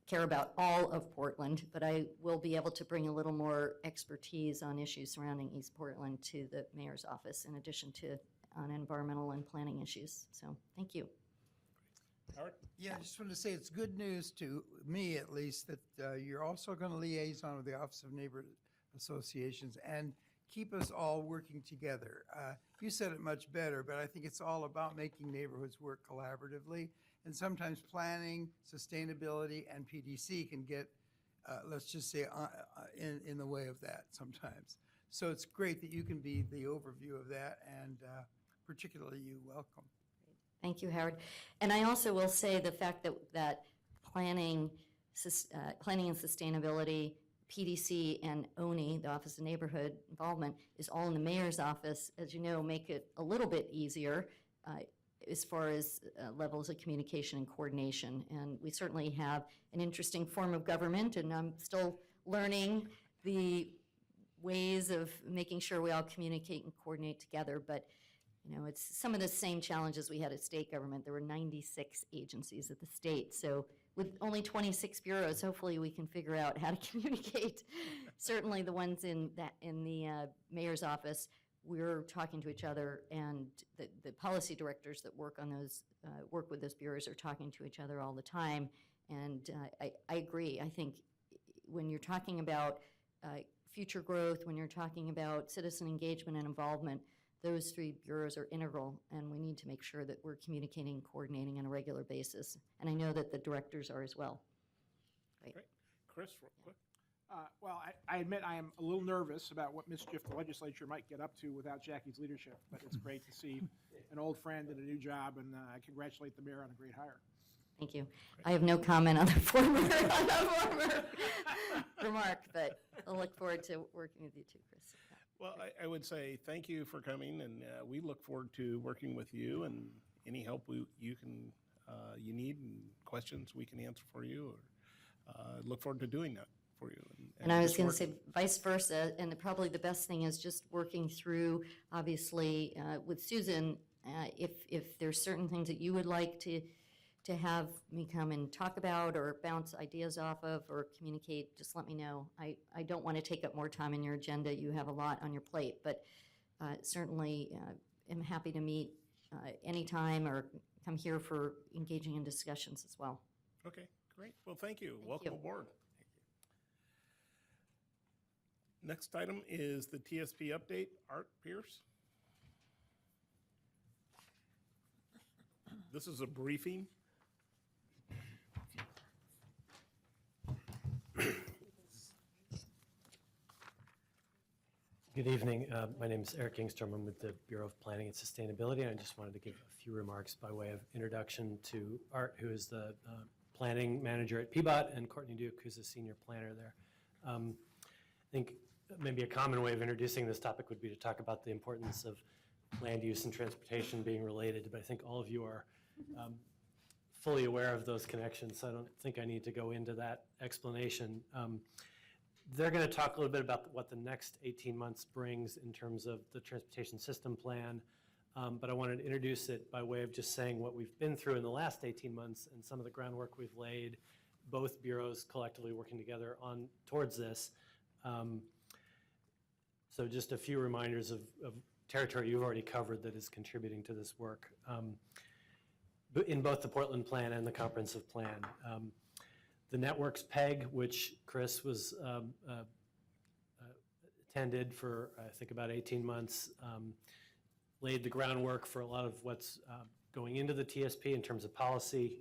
care about all of Portland, but I will be able to bring a little more expertise on issues surrounding East Portland to the mayor's office, in addition to on environmental and planning issues. So thank you. Howard? Yeah, I just want to say it's good news to me, at least, that you're also going to liaison with the Office of Neighborhood Associations and keep us all working together. You said it much better, but I think it's all about making neighborhoods work collaboratively. And sometimes planning, sustainability, and PDC can get, let's just say, in the way of that sometimes. So it's great that you can be the overview of that, and particularly you, welcome. Thank you, Howard. And I also will say the fact that planning and sustainability, PDC and ONI, the Office of Neighborhood Involvement, is all in the mayor's office, as you know, make it a little bit easier as far as levels of communication and coordination. And we certainly have an interesting form of government, and I'm still learning the ways of making sure we all communicate and coordinate together. But you know, it's some of the same challenges we had at state government. There were 96 agencies at the state. So with only 26 bureaus, hopefully we can figure out how to communicate. Certainly the ones in the mayor's office, we're talking to each other, and the policy directors that work on those, work with those bureaus are talking to each other all the time. And I agree. I think when you're talking about future growth, when you're talking about citizen engagement and involvement, those three bureaus are integral, and we need to make sure that we're communicating and coordinating on a regular basis. And I know that the directors are as well. Great. Chris, real quick. Well, I admit I am a little nervous about what mischief the legislature might get up to without Jacki's leadership, but it's great to see an old friend in a new job, and I congratulate the mayor on a great hire. Thank you. I have no comment on the former remark, but I'll look forward to working with you too, Chris. Well, I would say thank you for coming, and we look forward to working with you, and any help you need and questions we can answer for you, or look forward to doing that for you. And I was going to say vice versa, and probably the best thing is just working through, obviously, with Susan, if there's certain things that you would like to have me come and talk about or bounce ideas off of or communicate, just let me know. I don't want to take up more time in your agenda. You have a lot on your plate, but certainly am happy to meet anytime or come here for engaging in discussions as well. Okay, great. Well, thank you. Welcome aboard. Next item is the TSP update. Art Pierce. This is a briefing. Good evening. My name is Eric Esterm. I'm with the Bureau of Planning and Sustainability. I just wanted to give a few remarks by way of introduction to Art, who is the planning manager at PBOT, and Courtney Duke, who's a senior planner there. I think maybe a common way of introducing this topic would be to talk about the importance of land use and transportation being related, but I think all of you are fully aware of those connections, so I don't think I need to go into that explanation. They're going to talk a little bit about what the next 18 months brings in terms of the transportation system plan, but I wanted to introduce it by way of just saying what we've been through in the last 18 months and some of the groundwork we've laid, both bureaus collectively working together on towards this. So just a few reminders of territory you've already covered that is contributing to this work in both the Portland Plan and the Comprehensive Plan. The networks PEG, which Chris was attended for, I think, about 18 months, laid the groundwork for a lot of what's going into the TSP in terms of policy.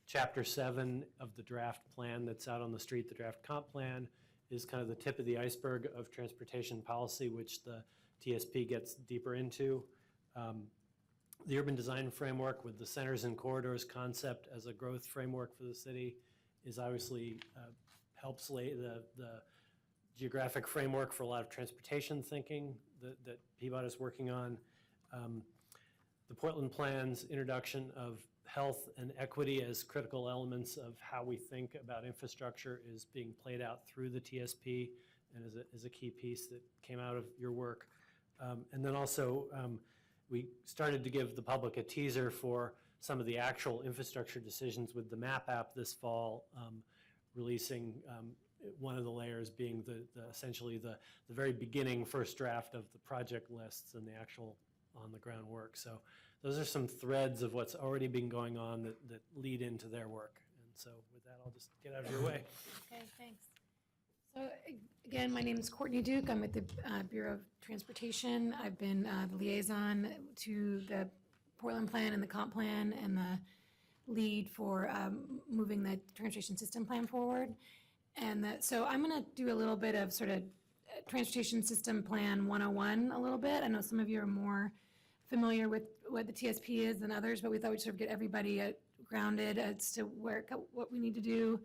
Chapter 7 of the draft plan that's out on the street, the draft comp plan, is kind of the tip of the iceberg of transportation policy, which the TSP gets deeper into. The urban design framework with the centers and corridors concept as a growth framework for the city is obviously helps lay the geographic framework for a lot of transportation thinking that PBOT is working on. The Portland Plan's introduction of health and equity as critical elements of how we think about infrastructure is being played out through the TSP and is a key piece that came out of your work. And then also, we started to give the public a teaser for some of the actual infrastructure decisions with the MAP app this fall, releasing one of the layers being essentially the very beginning first draft of the project lists and the actual on-the-ground work. So those are some threads of what's already been going on that lead into their work. And so with that, I'll just get out of your way. Okay, thanks. So again, my name is Courtney Duke. I'm with the Bureau of Transportation. I've been the liaison to the Portland Plan and the Comp Plan and the lead for moving the transportation system plan forward. And so I'm going to do a little bit of sort of transportation system plan 101 a little bit. I know some of you are more familiar with what the TSP is than others, but we thought we'd sort of get everybody grounded as to what we need to do,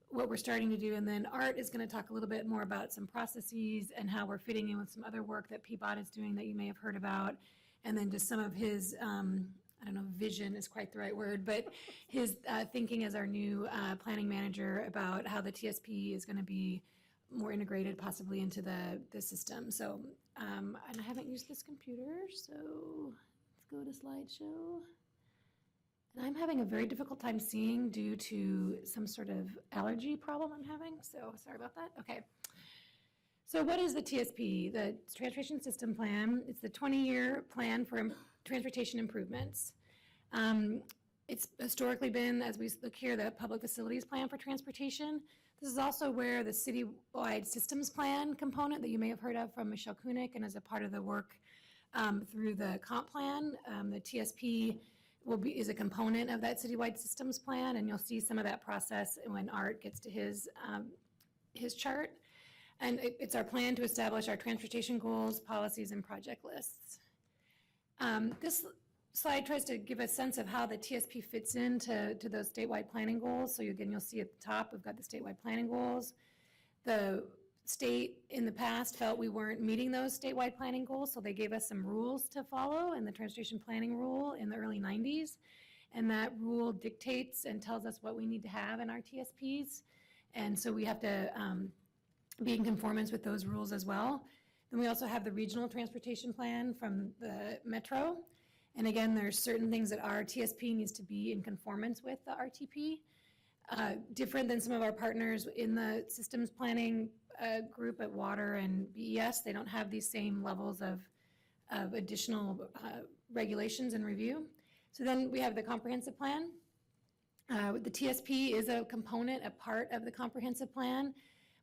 what we're starting to do. And then Art is going to talk a little bit more about some processes and how we're fitting in with some other work that PBOT is doing that you may have heard about. And then just some of his, I don't know, vision is quite the right word, but his thinking as our new planning manager about how the TSP is going to be more integrated possibly into the system. So, and I haven't used this computer, so let's go to slideshow. And I'm having a very difficult time seeing due to some sort of allergy problem I'm having, so sorry about that. Okay. So what is the TSP? The Transportation System Plan. It's the 20-year plan for transportation improvements. It's historically been, as we look here, the Public Facilities Plan for Transportation. This is also where the citywide systems plan component that you may have heard of from Michelle Koenig and as a part of the work through the comp plan. The TSP is a component of that citywide systems plan, and you'll see some of that process when Art gets to his chart. And it's our plan to establish our transportation goals, policies, and project lists. This slide tries to give a sense of how the TSP fits into those statewide planning goals. So again, you'll see at the top, we've got the statewide planning goals. The state in the past felt we weren't meeting those statewide planning goals, so they gave us some rules to follow in the transportation planning rule in the early 90s. And that rule dictates and tells us what we need to have in our TSPs. And so we have to be in conformance with those rules as well. Then we also have the regional transportation plan from the Metro. And again, there's certain things that our TSP needs to be in conformance with the RTP. Different than some of our partners in the systems planning group at Water and BES, they don't have these same levels of additional regulations and review. So then we have the comprehensive plan. The TSP is a component, a part of the comprehensive plan.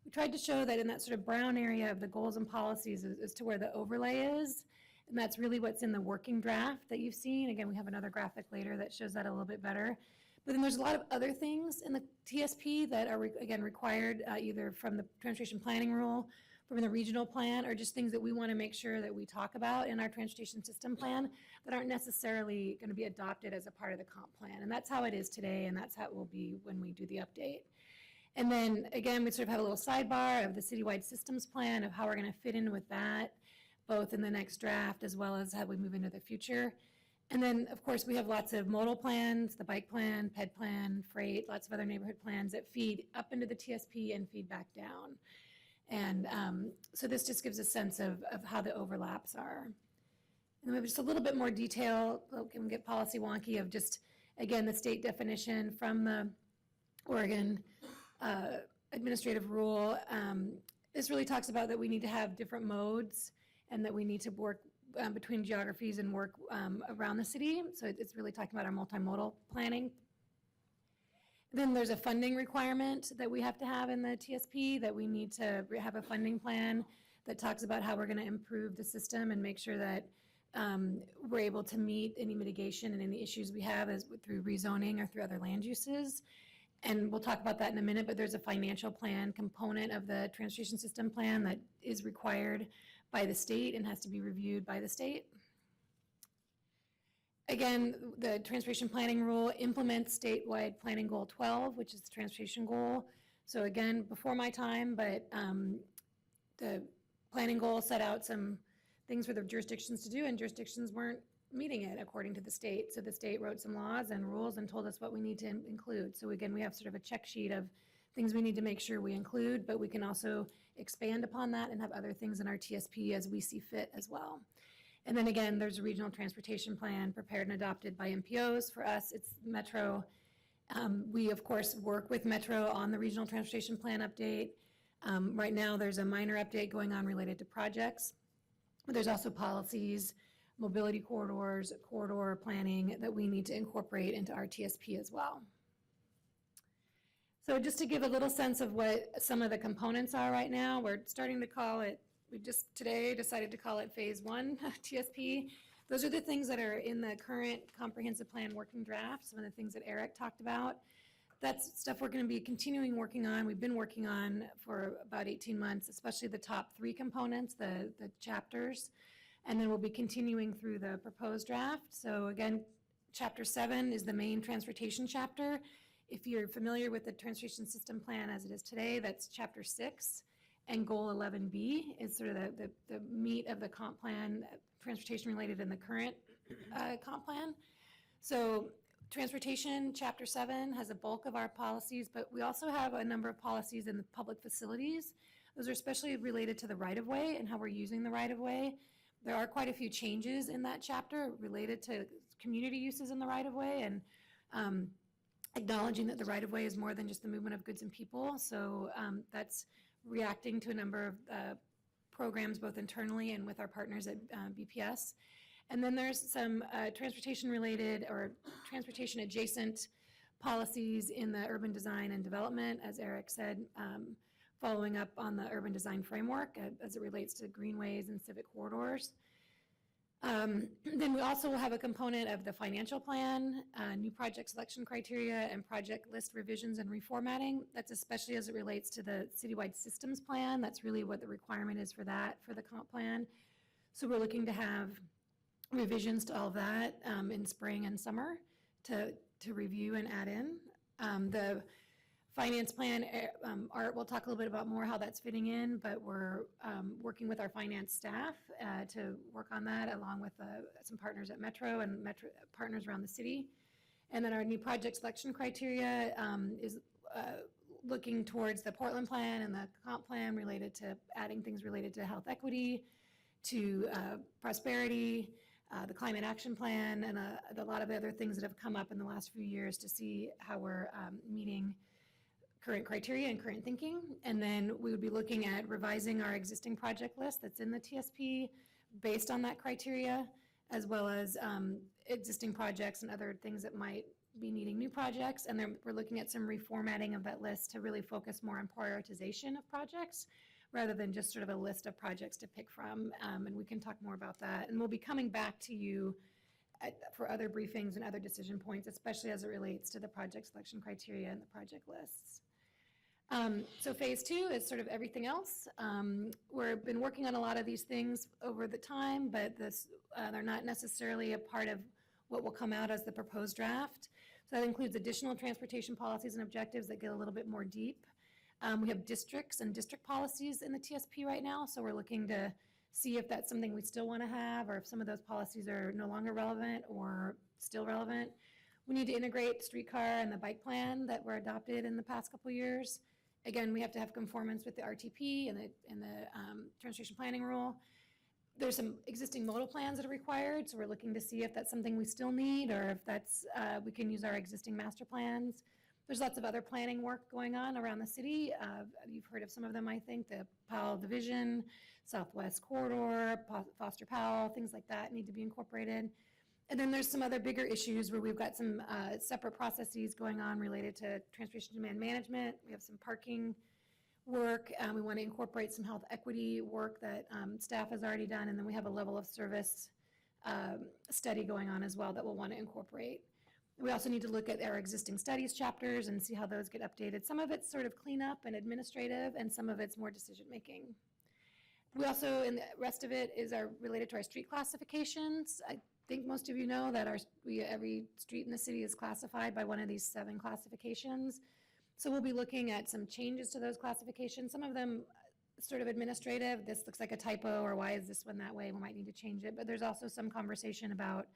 We tried to show that in that sort of brown area of the goals and policies as to where the overlay is. And that's really what's in the working draft that you've seen. Again, we have another graphic later that shows that a little bit better. But then there's a lot of other things in the TSP that are, again, required either from the transportation planning rule from the regional plan are just things that we want to make sure that we talk about in our transportation system plan that aren't necessarily going to be adopted as a part of the comp plan. And that's how it is today, and that's how it will be when we do the update. And then again, we sort of have a little sidebar of the citywide systems plan of how we're going to fit in with that, both in the next draft as well as how we move into the future. And then, of course, we have lots of modal plans, the bike plan, ped plan, freight, lots of other neighborhood plans that feed up into the TSP and feed back down. And so this just gives a sense of how the overlaps are. And then we have just a little bit more detail, can we get policy wonky, of just, again, the state definition from the Oregon administrative rule. This really talks about that we need to have different modes and that we need to work between geographies and work around the city. So it's really talking about our multimodal planning. Then there's a funding requirement that we have to have in the TSP, that we need to have a funding plan that talks about how we're going to improve the system and make sure that we're able to meet any mitigation and any issues we have through rezoning or through other land uses. And we'll talk about that in a minute, but there's a financial plan component of the transportation system plan that is required by the state and has to be reviewed by the state. Again, the transportation planning rule implements statewide planning goal 12, which is the transportation goal. So again, before my time, but the planning goal set out some things for the jurisdictions to do, and jurisdictions weren't meeting it according to the state. So the state wrote some laws and rules and told us what we need to include. So again, we have sort of a check sheet of things we need to make sure we include, but we can also expand upon that and have other things in our TSP as we see fit as well. And then again, there's a regional transportation plan prepared and adopted by MPOs. For us, it's Metro. We, of course, work with Metro on the regional transportation plan update. Right now, there's a minor update going on related to projects. But there's also policies, mobility corridors, corridor planning that we need to incorporate into our TSP as well. So just to give a little sense of what some of the components are right now, we're starting to call it, we just today decided to call it Phase 1 TSP. Those are the things that are in the current comprehensive plan working draft, some of the things that Eric talked about. That's stuff we're going to be continuing working on. We've been working on for about 18 months, especially the top 3 components, the chapters, and then we'll be continuing through the proposed draft. So again, Chapter 7 is the main transportation chapter. If you're familiar with the transportation system plan as it is today, that's Chapter 6, and Goal 11B is sort of the meat of the comp plan, transportation related in the current comp plan. So transportation, Chapter 7, has a bulk of our policies, but we also have a number of policies in the public facilities. Those are especially related to the right-of-way and how we're using the right-of-way. There are quite a few changes in that chapter related to community uses in the right-of-way, and acknowledging that the right-of-way is more than just the movement of goods and people. So that's reacting to a number of programs both internally and with our partners at BPS. And then there's some transportation-related or transportation-adjacent policies in the urban design and development, as Eric said, following up on the urban design framework as it relates to greenways and civic corridors. Then we also will have a component of the financial plan, new project selection criteria, and project list revisions and reformatting. That's especially as it relates to the citywide systems plan. That's really what the requirement is for that, for the comp plan. So we're looking to have revisions to all of that in spring and summer to review and add in. The finance plan, Art will talk a little bit about more how that's fitting in, but we're working with our finance staff to work on that along with some partners at Metro and Metro partners around the city. And then our new project selection criteria is looking towards the Portland plan and the comp plan related to adding things related to health equity, to prosperity, the climate action plan, and a lot of other things that have come up in the last few years to see how we're meeting current criteria and current thinking. And then we would be looking at revising our existing project list that's in the TSP based on that criteria, as well as existing projects and other things that might be needing new projects. And then we're looking at some reformatting of that list to really focus more on prioritization of projects rather than just sort of a list of projects to pick from. And we can talk more about that. And we'll be coming back to you for other briefings and other decision points, especially as it relates to the project selection criteria and the project lists. So phase 2 is sort of everything else. We've been working on a lot of these things over the time, but they're not necessarily a part of what will come out as the proposed draft. So that includes additional transportation policies and objectives that get a little bit more deep. We have districts and district policies in the TSP right now, so we're looking to see if that's something we still want to have, or if some of those policies are no longer relevant or still relevant. We need to integrate the streetcar and the bike plan that were adopted in the past couple years. Again, we have to have conformance with the RTP and the transportation planning rule. There's some existing modal plans that are required, so we're looking to see if that's something we still need, or if that's we can use our existing master plans. There's lots of other planning work going on around the city. You've heard of some of them, I think. The Powell Division, Southwest Corridor, Foster Powell, things like that need to be incorporated. And then there's some other bigger issues where we've got some separate processes going on related to transportation demand management. We have some parking work. We want to incorporate some health equity work that staff has already done. And then we have a level of service study going on as well that we'll want to incorporate. We also need to look at our existing studies chapters and see how those get updated. Some of it's sort of cleanup and administrative, and some of it's more decision-making. We also, and the rest of it is related to our street classifications. I think most of you know that every street in the city is classified by one of these 7 classifications. So we'll be looking at some changes to those classifications. Some of them sort of administrative. This looks like a typo, or why is this one that way? We might need to change it. But there's also some conversation about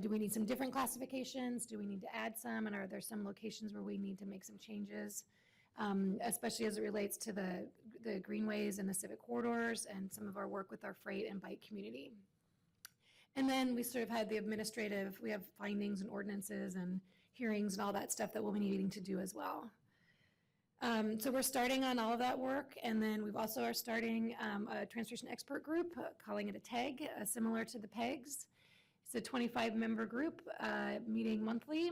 do we need some different classifications? Do we need to add some? And are there some locations where we need to make some changes, especially as it relates to the greenways and the civic corridors and some of our work with our freight and bike community. And then we sort of had the administrative, we have findings and ordinances and hearings and all that stuff that we'll be needing to do as well. So we're starting on all of that work, and then we've also are starting a transportation expert group, calling it a TEG, similar to the PEGs. It's a 25-member group meeting monthly,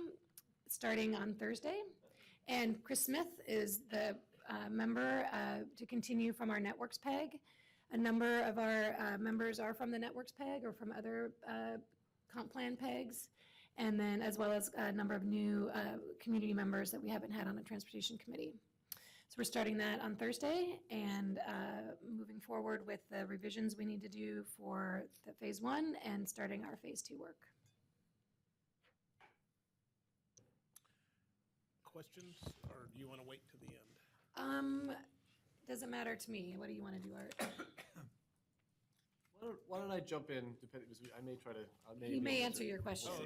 starting on Thursday. And Chris Smith is the member to continue from our Networks PEG. A number of our members are from the Networks PEG or from other comp plan PEGs, and then as well as a number of new community members that we haven't had on the transportation committee. So we're starting that on Thursday and moving forward with the revisions we need to do for the phase 1 and starting our phase 2 work. Questions, or do you want to wait to the end? Doesn't matter to me. What do you want to do, Art? Why don't I jump in, depending, because I may try to. He may answer your question. Oh,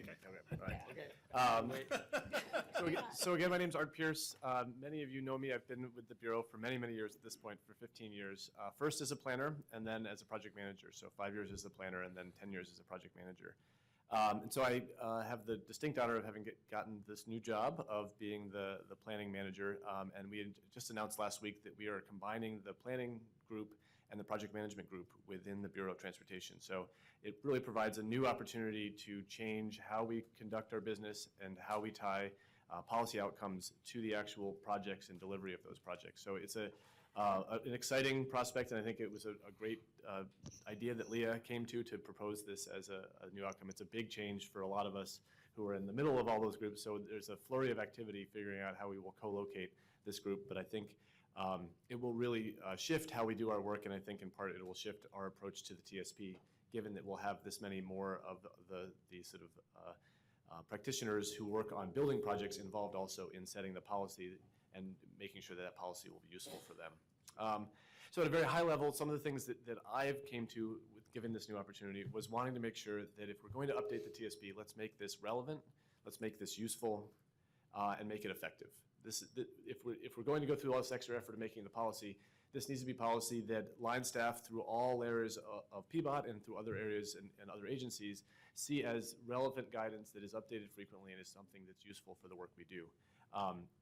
okay. All right. So again, my name's Art Pierce. Many of you know me. I've been with the Bureau for many, many years at this point, for 15 years. First as a planner, and then as a project manager. So 5 years as a planner, and then 10 years as a project manager. And so I have the distinct honor of having gotten this new job of being the planning manager. And we had just announced last week that we are combining the planning group and the project management group within the Bureau of Transportation. So it really provides a new opportunity to change how we conduct our business and how we tie policy outcomes to the actual projects and delivery of those projects. So it's an exciting prospect, and I think it was a great idea that Leah came to propose this as a new outcome. It's a big change for a lot of us who are in the middle of all those groups, so there's a flurry of activity figuring out how we will co-locate this group, but I think it will really shift how we do our work, and I think in part it will shift our approach to the TSP, given that we'll have this many more of the sort of practitioners who work on building projects involved also in setting the policy and making sure that that policy will be useful for them. So at a very high level, some of the things that I've came to with given this new opportunity was wanting to make sure that if we're going to update the TSP, let's make this relevant, let's make this useful, and make it effective. If we're going to go through all this extra effort of making the policy, this needs to be policy that line staff through all areas of PBOT and through other areas and other agencies see as relevant guidance that is updated frequently and is something that's useful for the work we do.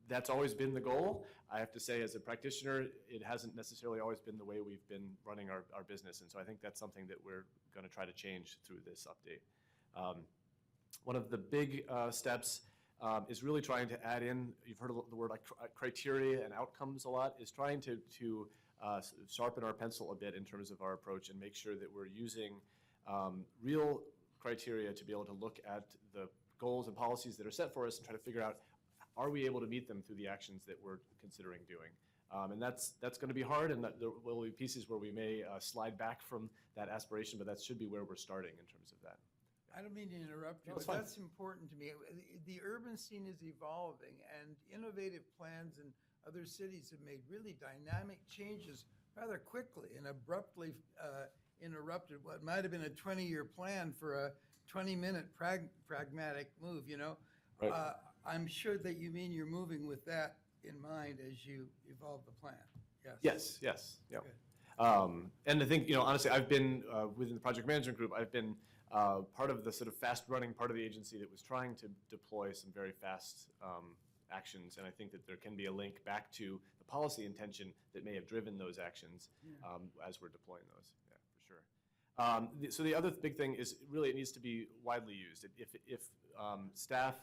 That's always been the goal. I have to say, as a practitioner, it hasn't necessarily always been the way we've been running our business, and so I think that's something that we're going to try to change through this update. One of the big steps is really trying to add in, you've heard the word like criteria and outcomes a lot, is trying to sharpen our pencil a bit in terms of our approach and make sure that we're using real criteria to be able to look at the goals and policies that are set for us and try to figure out are we able to meet them through the actions that we're considering doing? And that's going to be hard, and there will be pieces where we may slide back from that aspiration, but that should be where we're starting in terms of that. I don't mean to interrupt you, No, it's but fine. that's important to me. The urban scene is evolving, and innovative plans in other cities have made really dynamic changes rather quickly and abruptly interrupted what might have been a 20-year plan for a 20-minute pragmatic move, you know? Right. I'm sure that you mean you're moving with that in mind as you evolve the plan. Yes, yes, yeah. Good. And I think, honestly, I've been within the project management group, I've been part of the sort of fast-running part of the agency that was trying to deploy some very fast actions, and I think that there can be a link back to the policy intention that may have driven those actions as we're deploying those, yeah, for sure. So the other big thing is really it needs to be widely used. If staff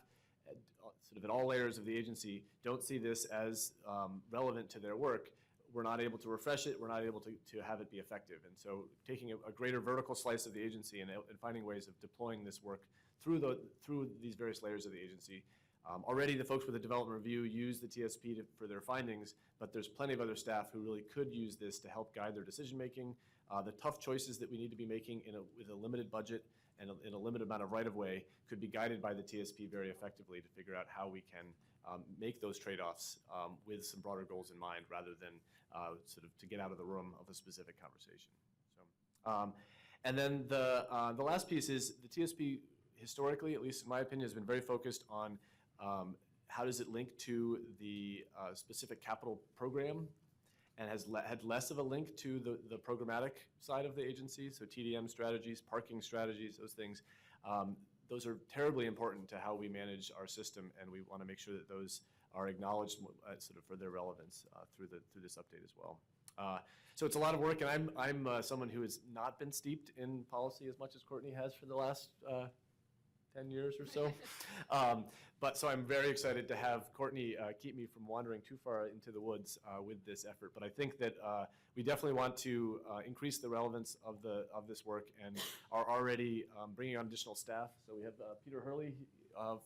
sort of at all layers of the agency don't see this as relevant to their work, we're not able to refresh it, we're not able to have it be effective. And so taking a greater vertical slice of the agency and finding ways of deploying this work through these various layers of the agency. Already the folks with the development review use the TSP for their findings, but there's plenty of other staff who really could use this to help guide their decision making. The tough choices that we need to be making with a limited budget and in a limited amount of right-of-way could be guided by the TSP very effectively to figure out how we can make those trade-offs with some broader goals in mind rather than sort of to get out of the room of a specific conversation. So, and then the last piece is the TSP historically, at least in my opinion, has been very focused on how does it link to the specific capital program and has had less of a link to the programmatic side of the agency, so TDM strategies, parking strategies, those things. Those are terribly important to how we manage our system, and we want to make sure that those are acknowledged sort of for their relevance through this update as well. So it's a lot of work, and I'm someone who has not been steeped in policy as much as Courtney has for the last 10 years or so. But so I'm very excited to have Courtney keep me from wandering too far into the woods with this effort. But I think that we definitely want to increase the relevance of this work and are already bringing on additional staff. So we have Peter Hurley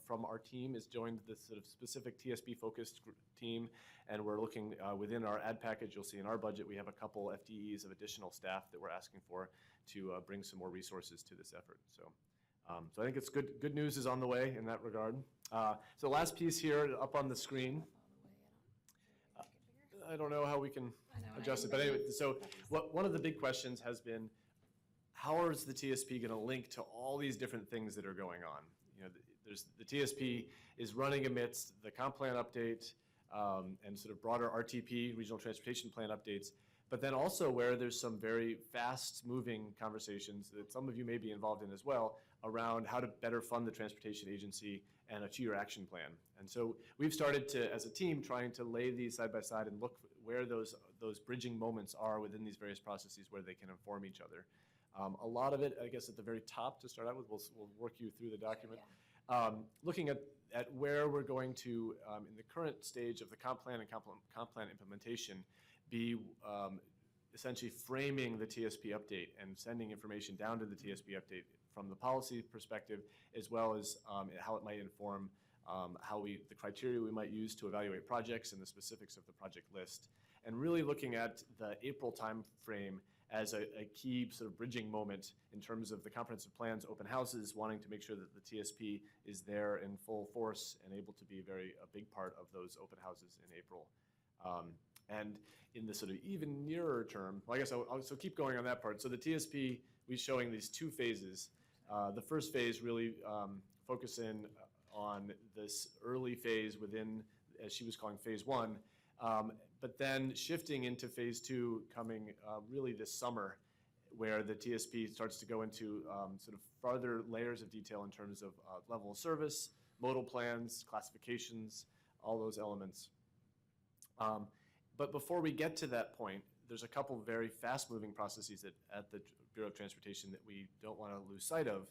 from our team has joined this sort of specific TSP-focused team, and we're looking within our ad package. You'll see in our budget we have a couple FTEs of additional staff that we're asking for to bring some more resources to this effort. So I think it's good news is on the way in that regard. So the last piece here up on the screen, I don't know how we can adjust it, but anyway, so one of the big questions has been, how is the TSP going to link to all these different things that are going on? The TSP is running amidst the comp plan update and sort of broader RTP, Regional Transportation Plan updates, but then also where there's some very fast-moving conversations that some of you may be involved in as well around how to better fund the transportation agency and a two-year action plan. And so we've started to, as a team, trying to lay these side by side and look where those bridging moments are within these various processes where they can inform each other. A lot of it, I guess, at the very top to start out with, we'll work you through the document. Looking at where we're going to, in the current stage of the comp plan and comp plan implementation, be essentially framing the TSP update and sending information down to the TSP update from the policy perspective, as well as how it might inform the criteria we might use to evaluate projects and the specifics of the project list. And really looking at the April time frame as a key sort of bridging moment in terms of the comprehensive plans, open houses, wanting to make sure that the TSP is there in full force and able to be a big part of those open houses in April. And in the sort of even nearer term, well, I guess I'll keep going on that part. So the TSP, we're showing these two phases. The first phase really focus in on this early phase within, as she was calling phase one, but then shifting into phase two coming really this summer, where the TSP starts to go into sort of farther layers of detail in terms of level of service, modal plans, classifications, all those elements. But before we get to that point, there's a couple of very fast-moving processes at the Bureau of Transportation that we don't want to lose sight of.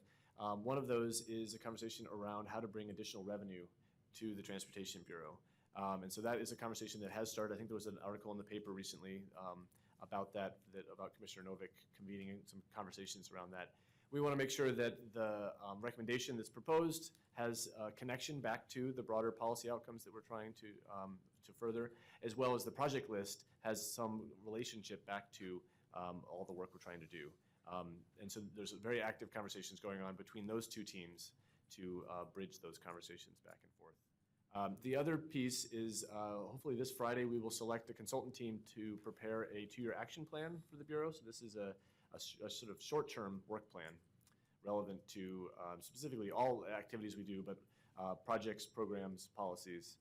One of those is a conversation around how to bring additional revenue to the Transportation Bureau. And so that is a conversation that has started. I think there was an article in the paper recently about about Commissioner Novick convening some conversations around that. We want to make sure that the recommendation that's proposed has a connection back to the broader policy outcomes that we're trying to further, as well as the project list has some relationship back to all the work we're trying to do. And so there's very active conversations going on between those two teams to bridge those conversations back and forth. The other piece is hopefully this Friday we will select a consultant team to prepare a 2-year action plan for the Bureau. So this is a sort of short-term work plan relevant to specifically all activities we do, but projects, programs, policies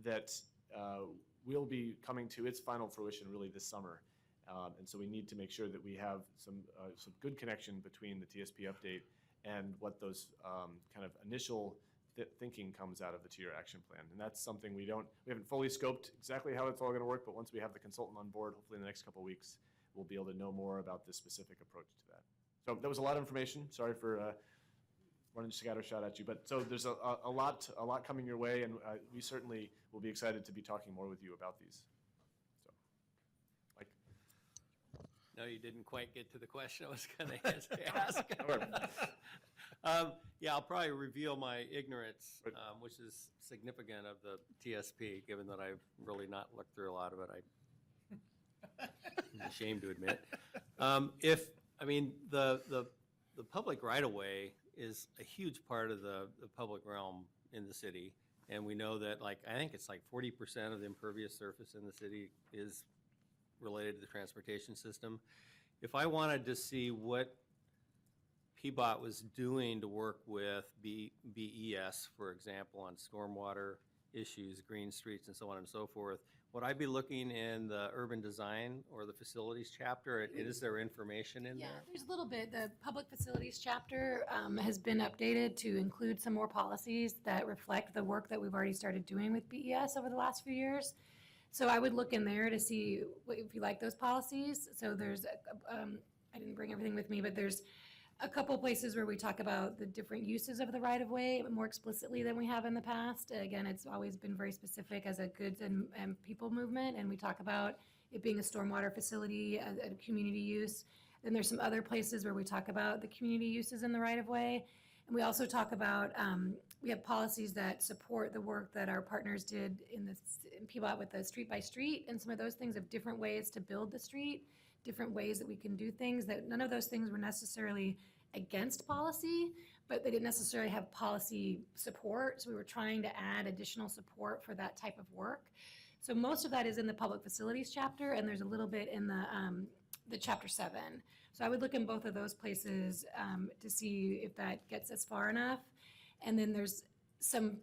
that will be coming to its final fruition really this summer. And so we need to make sure that we have some good connection between the TSP update and what those kind of initial thinking comes out of the 2-year action plan. And that's something we haven't fully scoped exactly how it's all going to work, but once we have the consultant on board, hopefully in the next couple of weeks, we'll be able to know more about the specific approach to that. So that was a lot of information. Sorry for running scattershot at you, but so there's a lot coming your way, and we certainly will be excited to be talking more with you about these. So, Mike. No, you didn't quite get to the question I was going to ask. Yeah, I'll probably reveal my ignorance, which is significant of the TSP, given that I've really not looked through a lot of it. I'm ashamed to admit. The public right-of-way is a huge part of the public realm in the city. And we know that, I think it's 40% of the impervious surface in the city is related to the transportation system. If I wanted to see what PBOT was doing to work with BES, for example, on stormwater issues, green streets, and so on and so forth, would I be looking in the urban design or the facilities chapter? Is there information in Yeah, there? there's a little bit. The public facilities chapter has been updated to include some more policies that reflect the work that we've already started doing with BES over the last few years. So I would look in there to see if you like those policies. So there's, I didn't bring everything with me, but there's a couple places where we talk about the different uses of the right-of-way more explicitly than we have in the past. Again, it's always been very specific as a goods and people movement, and we talk about it being a stormwater facility, a community use. Then there's some other places where we talk about the community uses in the right-of-way. And we also talk about, we have policies that support the work that our partners did in PBOT with the street by street, and some of those things of different ways to build the street, different ways that we can do things, that none of those things were necessarily against policy, but they didn't necessarily have policy support. So we were trying to add additional support for that type of work. So most of that is in the public facilities chapter, and there's a little bit in the chapter 7. So I would look in both of those places to see if that gets us far enough. And then there's some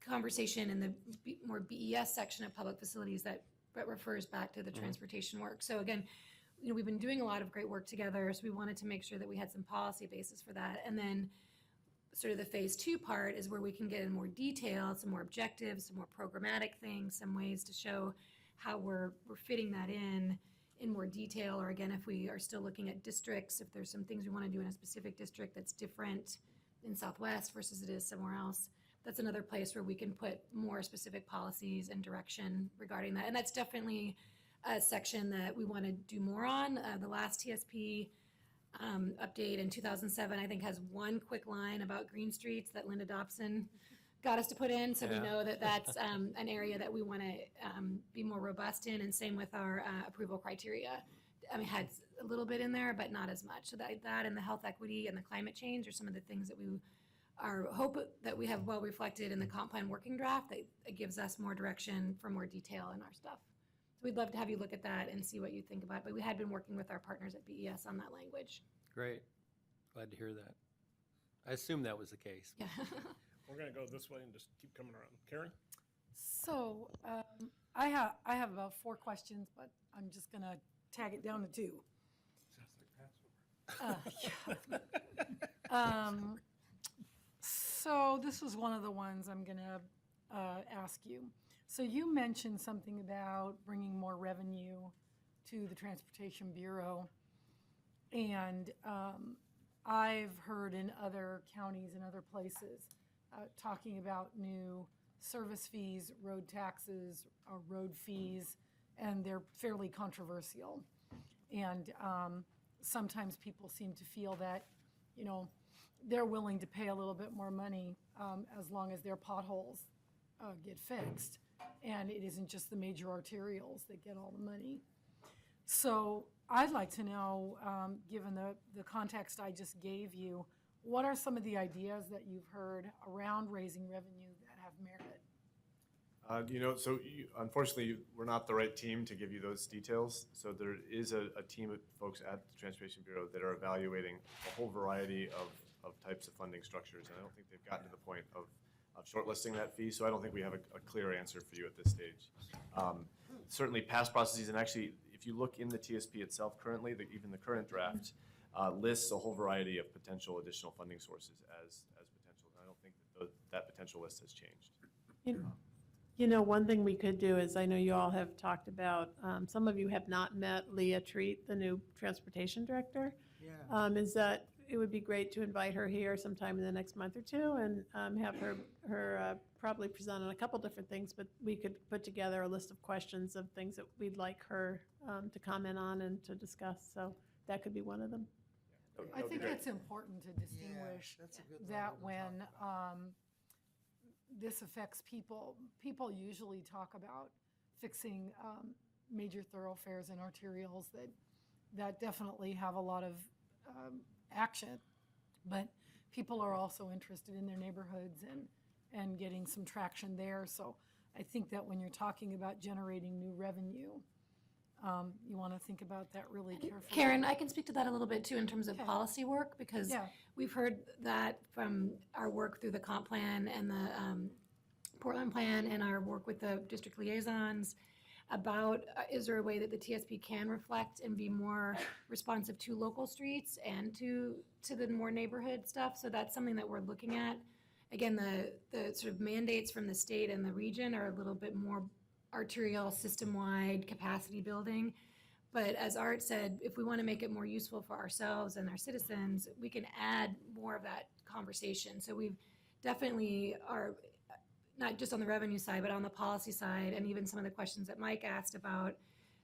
conversation in the more BES section of public facilities that refers back to the transportation work. So again, we've been doing a lot of great work together, so we wanted to make sure that we had some policy basis for that. And then sort of the phase 2 part is where we can get in more detail, some more objectives, some more programmatic things, some ways to show how we're fitting that in more detail. Or again, if we are still looking at districts, if there's some things we want to do in a specific district that's different in Southwest versus it is somewhere else, that's another place where we can put more specific policies and direction regarding that. And that's definitely a section that we want to do more on. The last TSP update in 2007, I think, has one quick line about green streets that Linda Dobson got us to put in. So we know that that's an area that we want to be more robust in, and same with our approval criteria. Had a little bit in there, but not as much. So that and the health equity and the climate change are some of the things that we hope that we have well reflected in the comp plan working draft that gives us more direction for more detail in our stuff. So we'd love to have you look at that and see what you think about it. But we had been working with our partners at BES on that language. Great. Glad to hear that. I assume that was the case. Yeah. We're going to go this way and just keep coming around. Carrie? So I have about 4 questions, but I'm just going to tag it down to 2. So this was one of the ones I'm going to ask you. So you mentioned something about bringing more revenue to the Transportation Bureau. And I've heard in other counties and other places talking about new service fees, road taxes, or road fees, and they're fairly controversial. And sometimes people seem to feel that you know, they're willing to pay a little bit more money as long as their potholes get fixed. And it isn't just the major arterials that get all the money. So I'd like to know, given the context I just gave you, what are some of the ideas that you've heard around raising revenue that have merit? Unfortunately, we're not the right team to give you those details. So there is a team of folks at the Transportation Bureau that are evaluating a whole variety of types of funding structures. And I don't think they've gotten to the point of shortlisting that fee. So I don't think we have a clear answer for you at this stage. Certainly past processes, and actually, if you look in the TSP itself currently, even the current draft lists a whole variety of potential additional funding sources as potential. And I don't think that potential list has changed. You know, one thing we could do is, I know you all have talked about, some of you have not met Leah Treat, the new transportation director. Yeah. Is that it would be great to invite her here sometime in the next month or two and have her probably present on a couple different things, but we could put together a list of questions of things that we'd like her to comment on and to discuss. So that could be one of them. I think it's important to distinguish that's a good that level to when this affects people, people usually talk about fixing major thoroughfares and arterials that definitely have a lot of action. But people are also interested in their neighborhoods and getting some traction there. So I think that when you're talking about generating new revenue, you want to think about that really carefully. Karen, I can speak to that a little bit too in terms of Okay. policy work, because Yeah. we've heard that from our work through the comp plan and the Portland plan and our work with the district liaisons about, is there a way that the TSP can reflect and be more responsive to local streets and to the more neighborhood stuff? So that's something that we're looking at. Again, the sort of mandates from the state and the region are a little bit more arterial, system-wide capacity building. But as Art said, if we want to make it more useful for ourselves and our citizens, we can add more of that conversation. So we've definitely are, not just on the revenue side, but on the policy side, and even some of the questions that Mike asked about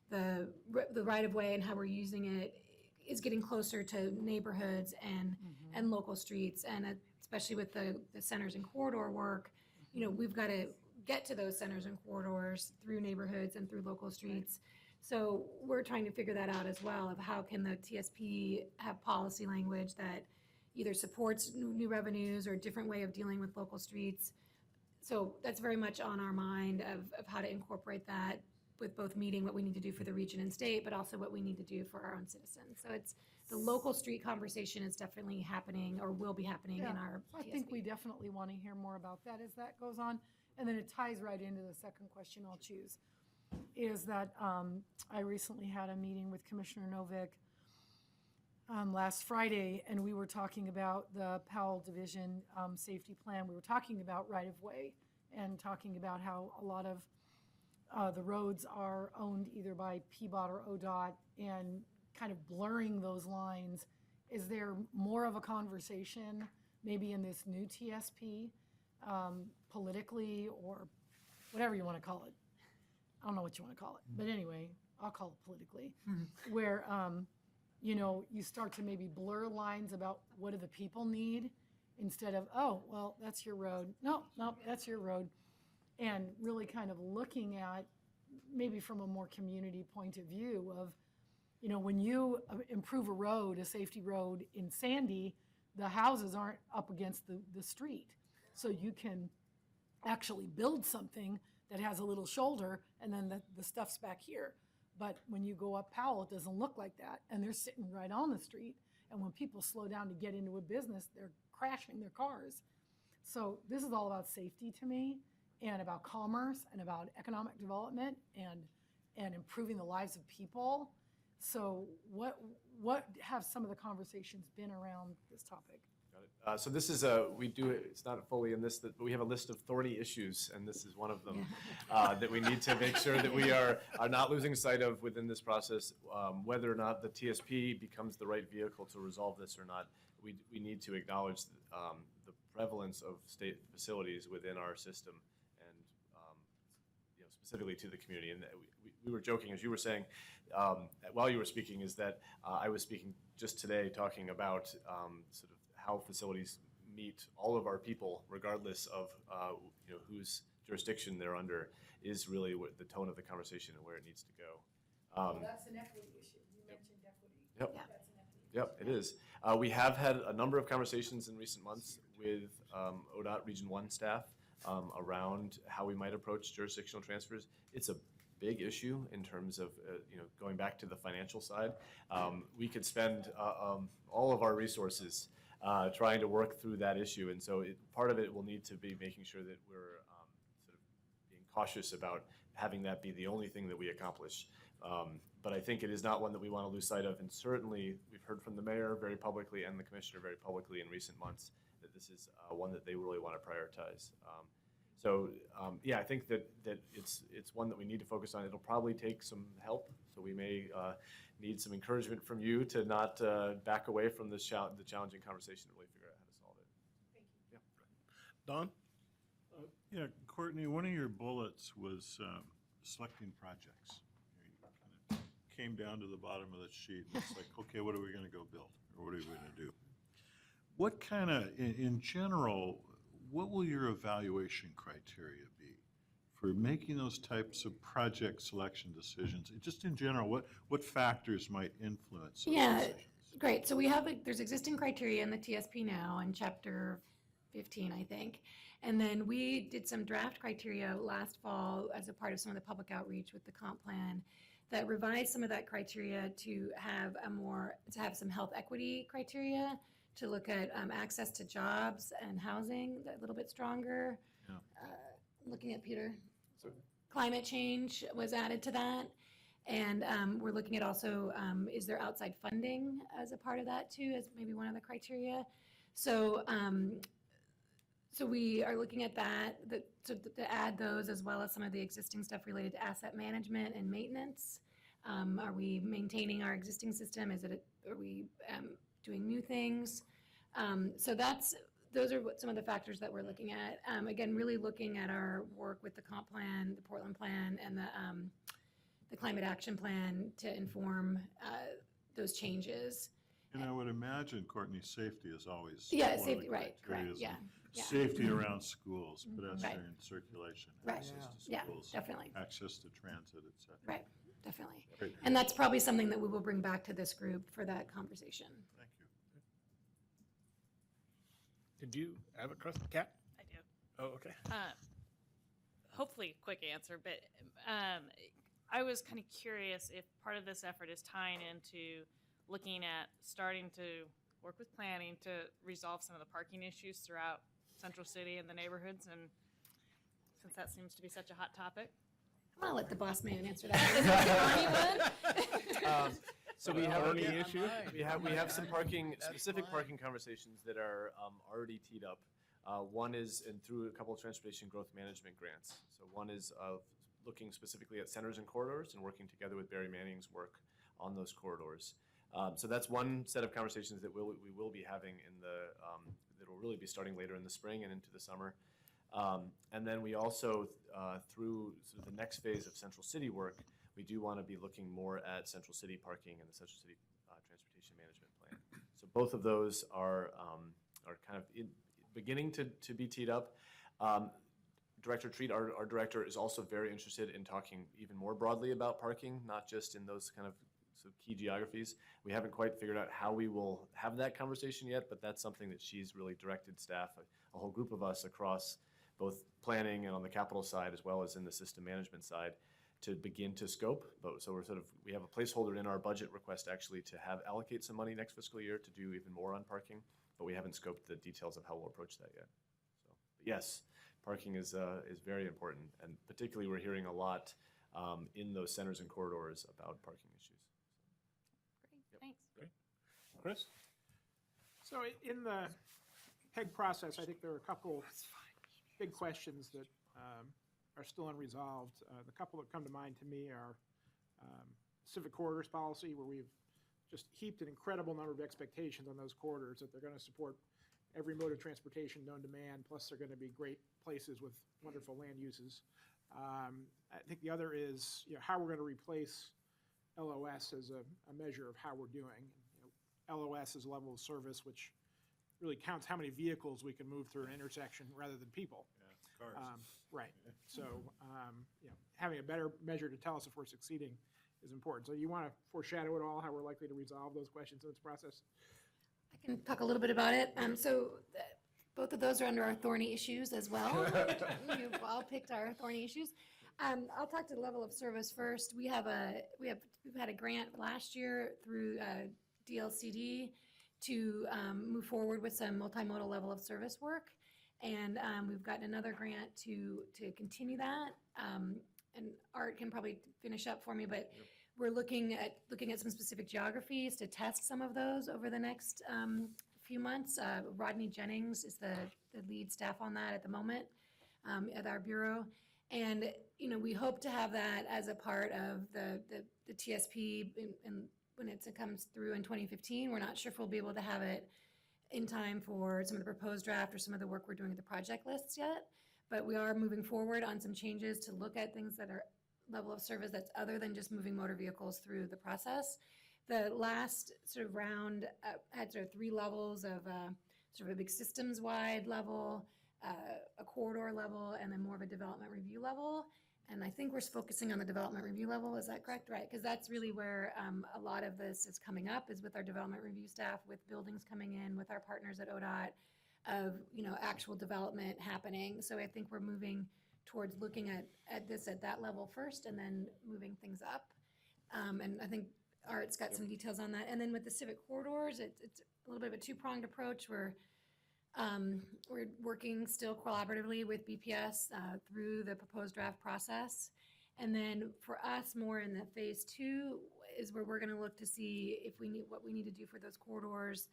the right-of-way and how we're using it is getting closer to neighborhoods and local streets. And especially with the centers and corridor work, you know, we've got to get to those centers and corridors through neighborhoods and through local streets. So we're trying to figure that out as well, of how can the TSP have policy language that either supports new revenues or a different way of dealing with local streets. So that's very much on our mind of how to incorporate that with both meeting what we need to do for the region and state, but also what we need to do for our own citizens. So it's the local street conversation is definitely happening or will be happening in our I TSP. think we definitely want to hear more about that as that goes on. And then it ties right into the second question I'll choose, is that I recently had a meeting with Commissioner Novick last Friday, and we were talking about the Powell Division safety plan. We were talking about right-of-way and talking about how a lot of the roads are owned either by PBOT or ODOT and kind of blurring those lines. Is there more of a conversation maybe in this new TSP politically or whatever you want to call it? I don't know what you want to call it, but anyway, I'll call it politically, where you know, you start to maybe blur lines about what do the people need instead of, oh, well, that's your road. No, that's your road. And really kind of looking at maybe from a more community point of view of, you know, when you improve a road, a safety road in Sandy, the houses aren't up against the street. So you can actually build something that has a little shoulder and then the stuff's back here. But when you go up Powell, it doesn't look like that. And they're sitting right on the street. And when people slow down to get into a business, they're crashing their cars. So this is all about safety to me and about commerce and about economic development and improving the lives of people. So what have some of the conversations been around this topic? Got it. So this is it's not fully in this, but we have a list of thorny issues, and this is one of them that we need to make sure that we are not losing sight of within this process. Whether or not the TSP becomes the right vehicle to resolve this or not, we need to acknowledge the prevalence of state facilities within our system, and you know, specifically to the community. And we were joking, as you were saying, while you were speaking, is that I was speaking just today talking about sort of how facilities meet all of our people, regardless of whose jurisdiction they're under, is really what the tone of the conversation and where it needs to go. That's an equity issue. You mentioned equity. Yep. That's an equity Yep, it is. We have had a number of conversations in recent months with ODOT Region 1 staff around how we might approach jurisdictional transfers. It's a big issue in terms of going back to the financial side. We could spend all of our resources trying to work through that issue, and so part of it will need to be making sure that we're sort of being cautious about having that be the only thing that we accomplish. But I think it is not one that we want to lose sight of, and certainly we've heard from the mayor very publicly and the commissioner very publicly in recent months that this is one that they really want to prioritize. I think that it's one that we need to focus on. It'll probably take some help, so we may need some encouragement from you to not back away from the challenging conversation to really figure out how to solve it. Don? Yeah, Courtney, one of your bullets was selecting projects. You kind of came down to the bottom of the sheet, and it's like, okay, what are we going to go build, or what are we going to do? What kind of, in general, what will your evaluation criteria be for making those types of project selection decisions? Just in general, what factors might influence those decisions? Great. So there's existing criteria in the TSP now in chapter 15, I think. And then we did some draft criteria last fall as a part of some of the public outreach with the comp plan that revised some of that criteria to have some health equity criteria, to look at access to jobs and housing a little bit stronger. Yeah. Looking at Peter. Climate change was added to that. And we're looking at also, is there outside funding as a part of that too, as maybe one of the criteria? So we are looking at that, to add those as well as some of the existing stuff related to asset management and maintenance. Are we maintaining our existing system? Are we doing new things? Those are some of the factors that we're looking at. Again, really looking at our work with the comp plan, the Portland plan, and the climate action plan to inform those changes. And I would imagine, Courtney, safety is always Yeah, one of the safety, right, criteria, correct, yeah. Safety around schools, pedestrian circulation, Right. access to Yeah, schools, definitely. access to transit, et cetera. Right, definitely. Great. And that's probably something that we will bring back to this group for that conversation. Thank you. Did you have a question, Kat? I do. Oh, okay. Hopefully a quick answer, but I was kind of curious if part of this effort is tying into looking at starting to work with planning to resolve some of the parking issues throughout Central City and the neighborhoods, and since that seems to be such a hot topic. I'll let the boss man answer that. So we have some specific parking conversations that are already teed up. One is through a couple of transportation growth management grants. So one is looking specifically at centers and corridors and working together with Barry Manning's work on those corridors. So that's one set of conversations that we will be having that will really be starting later in the spring and into the summer. And then we also, through sort of the next phase of Central City work, we do want to be looking more at Central City parking and the Central City Transportation Management Plan. So both of those are kind of beginning to be teed up. Director Treat, our director, is also very interested in talking even more broadly about parking, not just in those kind of key geographies. We haven't quite figured out how we will have that conversation yet, but that's something that she's really directed staff, a whole group of us across both planning and on the capital side, as well as in the system management side, to begin to scope. So we have a placeholder in our budget request actually to allocate some money next fiscal year to do even more on parking, but we haven't scoped the details of how we'll approach that yet. So, but yes, parking is very important, and particularly we're hearing a lot in those centers and corridors about parking issues. Great, thanks. Great. Chris? So in the PEG process, I think there are a couple big questions that are still unresolved. The couple that come to mind to me are civic corridors policy, where we've just heaped an incredible number of expectations on those corridors that they're going to support every mode of transportation known to man, plus they're going to be great places with wonderful land uses. I think the other is how we're going to replace LOS as a measure of how we're doing. LOS is level of service, which really counts how many vehicles we can move through an intersection rather than people. Cars. Right. So, having a better measure to tell us if we're succeeding is important. So you want to foreshadow at all how we're likely to resolve those questions in this process? I can talk a little bit about it. Both of those are under our thorny issues as well. You've all picked our thorny issues. I'll talk to the level of service first. We've had a grant last year through DLCD to move forward with some multimodal level of service work. And we've gotten another grant to continue that. And Art can probably finish up for me, but we're looking at some specific geographies to test some of those over the next few months. Rodney Jennings is the lead staff on that at the moment at our bureau. And, we hope to have that as a part of the TSP when it comes through in 2015. We're not sure if we'll be able to have it in time for some of the proposed draft or some of the work we're doing with the project lists yet. But we are moving forward on some changes to look at things that are level of service that's other than just moving motor vehicles through the process. The last sort of round had sort of 3 levels of sort of a big systems-wide level, a corridor level, and then more of a development review level. And I think we're focusing on the development review level. Is that correct? Right, because that's really where a lot of this is coming up, is with our development review staff, with buildings coming in, with our partners at ODOT, of actual development happening. So I think we're moving towards looking at this at that level first, and then moving things up. And I think Art's got some details on that. And then with the civic corridors, it's a little bit of a 2-pronged approach. We're working still collaboratively with BPS through the proposed draft process. And then for us, more in the phase 2 is where we're going to look to see if what we need to do for those corridors.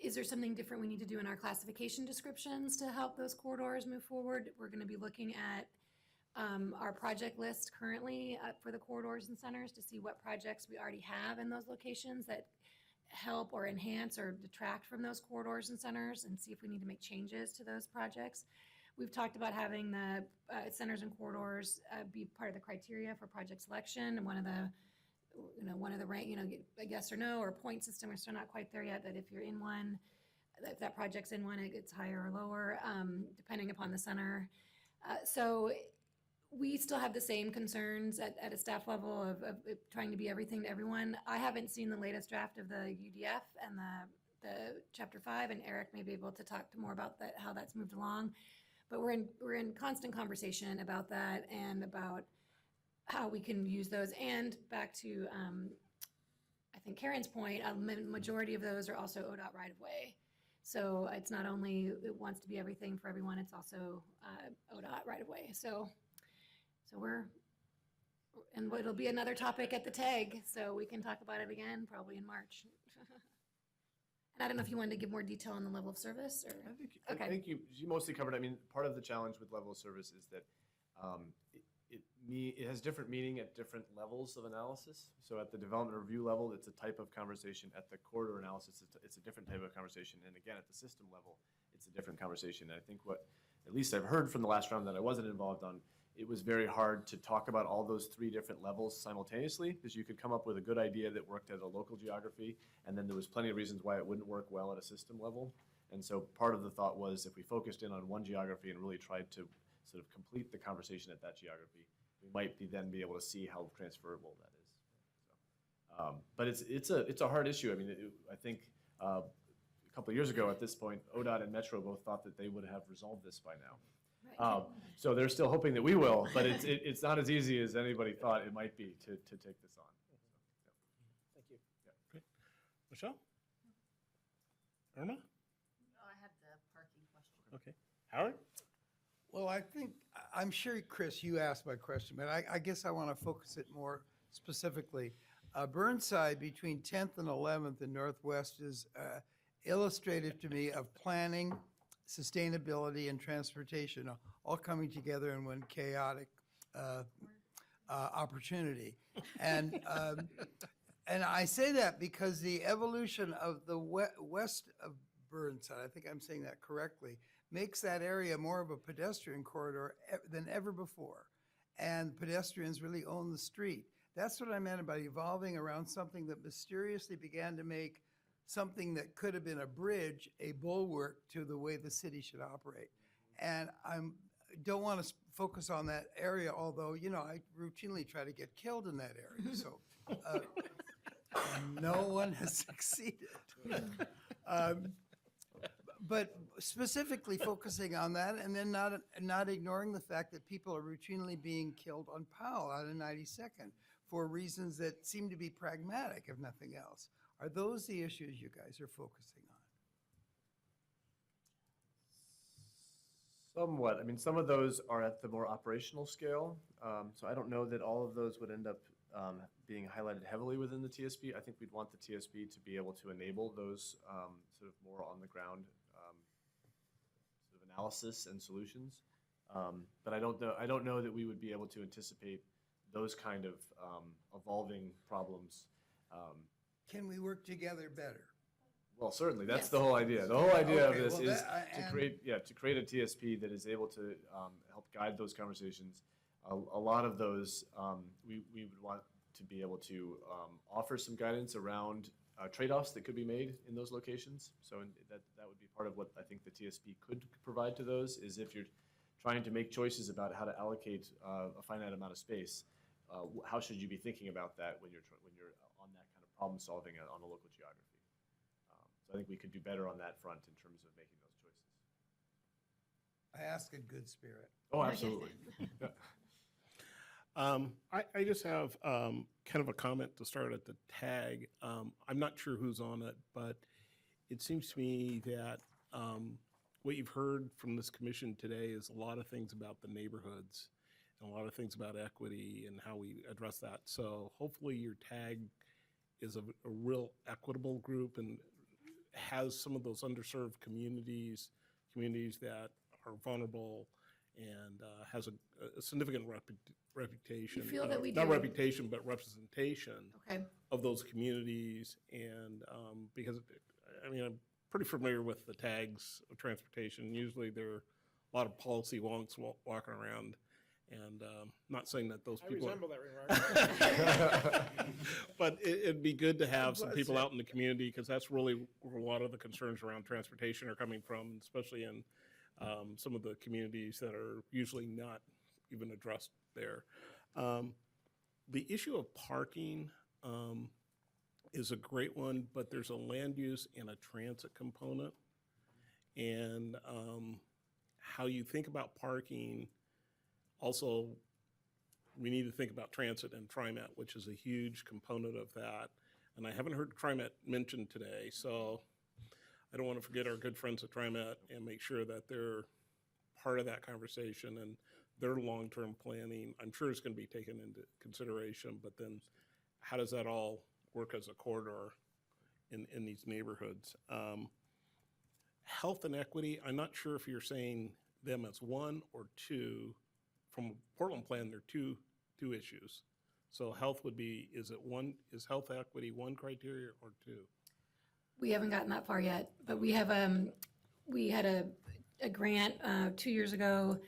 Is there something different we need to do in our classification descriptions to help those corridors move forward? We're going to be looking at our project list currently for the corridors and centers to see what projects we already have in those locations that help or enhance or detract from those corridors and centers, and see if we need to make changes to those projects. We've talked about having the centers and corridors be part of the criteria for project selection, and one of the rank, a yes or no or point system. We're still not quite there yet, that if you're in one, if that project's in one, it gets higher or lower, depending upon the center. So we still have the same concerns at a staff level of trying to be everything to everyone. I haven't seen the latest draft of the UDF and the Chapter 5, and Eric may be able to talk more about that, how that's moved along. But we're in constant conversation about that and about how we can use those. And back to, I think Karen's point, a majority of those are also ODOT right-of-way. So it's not only it wants to be everything for everyone, it's also ODOT right-of-way. So and it'll be another topic at the TAG, so we can talk about it again, probably in March. And I don't know if you wanted to give more detail on the level of service, or? I think you mostly covered. I mean, part of the challenge with level of service is that it has different meaning at different levels of analysis. So at the development review level, it's a type of conversation. At the corridor analysis, it's a different type of conversation. And again, at the system level, it's a different conversation. And I think what, at least I've heard from the last round that I wasn't involved on, it was very hard to talk about all those 3 different levels simultaneously, because you could come up with a good idea that worked at a local geography, and then there was plenty of reasons why it wouldn't work well at a system level. And so part of the thought was, if we focused in on one geography and really tried to sort of complete the conversation at that geography, we might then be able to see how transferable that is. So, but it's a hard issue. I mean, I think a couple of years ago at this point, ODOT and Metro both thought that they would have resolved this by now. So they're still hoping that we will, but it's not as easy as anybody thought it might be to take this on. Thank you. Great. Michelle? Irma? I had the parking question. Okay. Howard? Well, I'm sure, Chris, you asked my question, but I guess I want to focus it more specifically. Burnside between 10th and 11th in Northwest is illustrative to me of planning, sustainability, and transportation all coming together in one chaotic opportunity. And I say that because the evolution of the west of Burnside, I think I'm saying that correctly, makes that area more of a pedestrian corridor than ever before. And pedestrians really own the street. That's what I meant about evolving around something that mysteriously began to make something that could have been a bridge, a bulwark to the way the city should operate. And don't want to focus on that area, although, I routinely try to get killed in that area, so no one has succeeded. But specifically focusing on that, and then not ignoring the fact that people are routinely being killed on Powell out of 92nd for reasons that seem to be pragmatic, if nothing else. Are those the issues you guys are focusing on? Somewhat. I mean, some of those are at the more operational scale. So I don't know that all of those would end up being highlighted heavily within the TSP. I think we'd want the TSP to be able to enable those sort of more on the ground sort of analysis and solutions. But I don't know that we would be able to anticipate those kind of evolving problems. Can we work together better? Well, certainly, that's Yes. the whole idea. The whole idea of Okay, this well, is that- to and- create a TSP that is able to help guide those conversations. A lot of those, we would want to be able to offer some guidance around trade-offs that could be made in those locations. So that would be part of what I think the TSP could provide to those, is if you're trying to make choices about how to allocate a finite amount of space, how should you be thinking about that when you're on that kind of problem solving on a local geography? So I think we could do better on that front in terms of making those choices. I ask in good spirit. Oh, absolutely. Yeah. I just have kind of a comment to start at the tag. I'm not sure who's on it, but it seems to me that what you've heard from this commission today is a lot of things about the neighborhoods and a lot of things about equity and how we address that. So hopefully your tag is a real equitable group and has some of those underserved communities that are vulnerable, and has a significant reputation. You feel that we Not do? reputation, but representation Okay. of those communities. And because, I mean, I'm pretty familiar with the tags of transportation. Usually there are a lot of policy wonks walking around. And not saying that those I people resemble that remark. but it'd be good to have some Bless people you. out in the community, because that's really where a lot of the concerns around transportation are coming from, especially in some of the communities that are usually not even addressed there. The issue of parking is a great one, but there's a land use and a transit component. And how you think about parking, also, we need to think about transit and TriMet, which is a huge component of that. And I haven't heard TriMet mentioned today, so I don't want to forget our good friends at TriMet and make sure that they're part of that conversation and their long-term planning. I'm sure it's going to be taken into consideration, but then how does that all work as a corridor in these neighborhoods? Health and equity, I'm not sure if you're saying them as one or two. From Portland plan, there are two issues. So health would be, is health equity one criteria or two? We haven't gotten that far yet, but we have, we had a grant 2 years ago,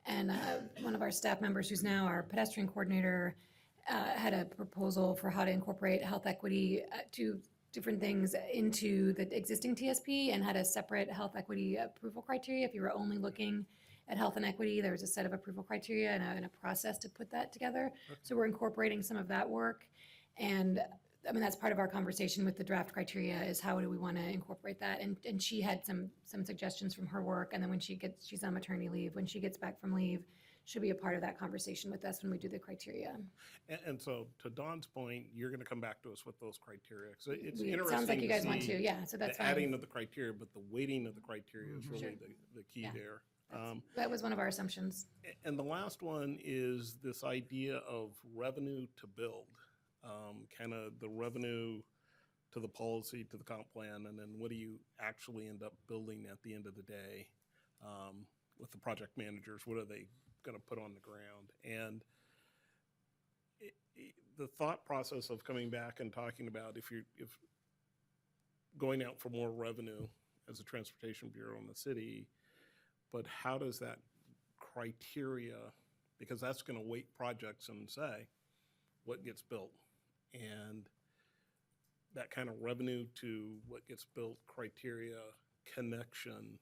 and one of our staff members, who's now our pedestrian coordinator, had a proposal for how to incorporate health equity, two different things into the existing TSP, and had a separate health equity approval criteria. If you were only looking at health and equity, there was a set of approval criteria and a process to put that together. So we're incorporating some of that work. And I mean, that's part of our conversation with the draft criteria, is how do we want to incorporate that? And she had some suggestions from her work. And then when she's on maternity leave, when she gets back from leave, she'll be a part of that conversation with us when we do the criteria. And so to Dawn's point, you're going to come back to us with those criteria. So it's It interesting sounds like you guys want see to, yeah, so that's the adding fine. of the criteria, but the weighting of the criteria is really Sure. the key Yeah. there. That was one of our assumptions. And the last one is this idea of revenue to build, kind of the revenue to the policy, to the comp plan, and then what do you actually end up building at the end of the day with the project managers? What are they going to put on the ground? And the thought process of coming back and talking about if going out for more revenue as a transportation bureau in the city, but how does that criteria, because that's going to weight projects and say what gets built. And that kind of revenue to what gets built criteria connection,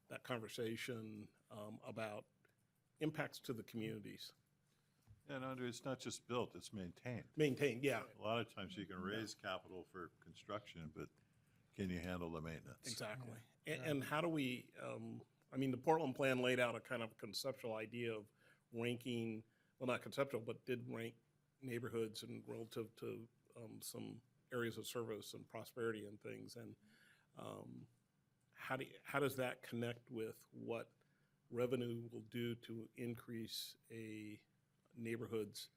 that conversation about impacts to the communities. And Andre, it's not just built, it's maintained. Maintained, yeah, A lot of times you can raise capital for construction, but can you handle the maintenance? exactly. And how do we, I mean, the Portland plan laid out a kind of conceptual idea of ranking, well, not conceptual, but did rank neighborhoods and relative to some areas of service and prosperity and things. And how does that connect with what revenue will do to increase a neighborhood's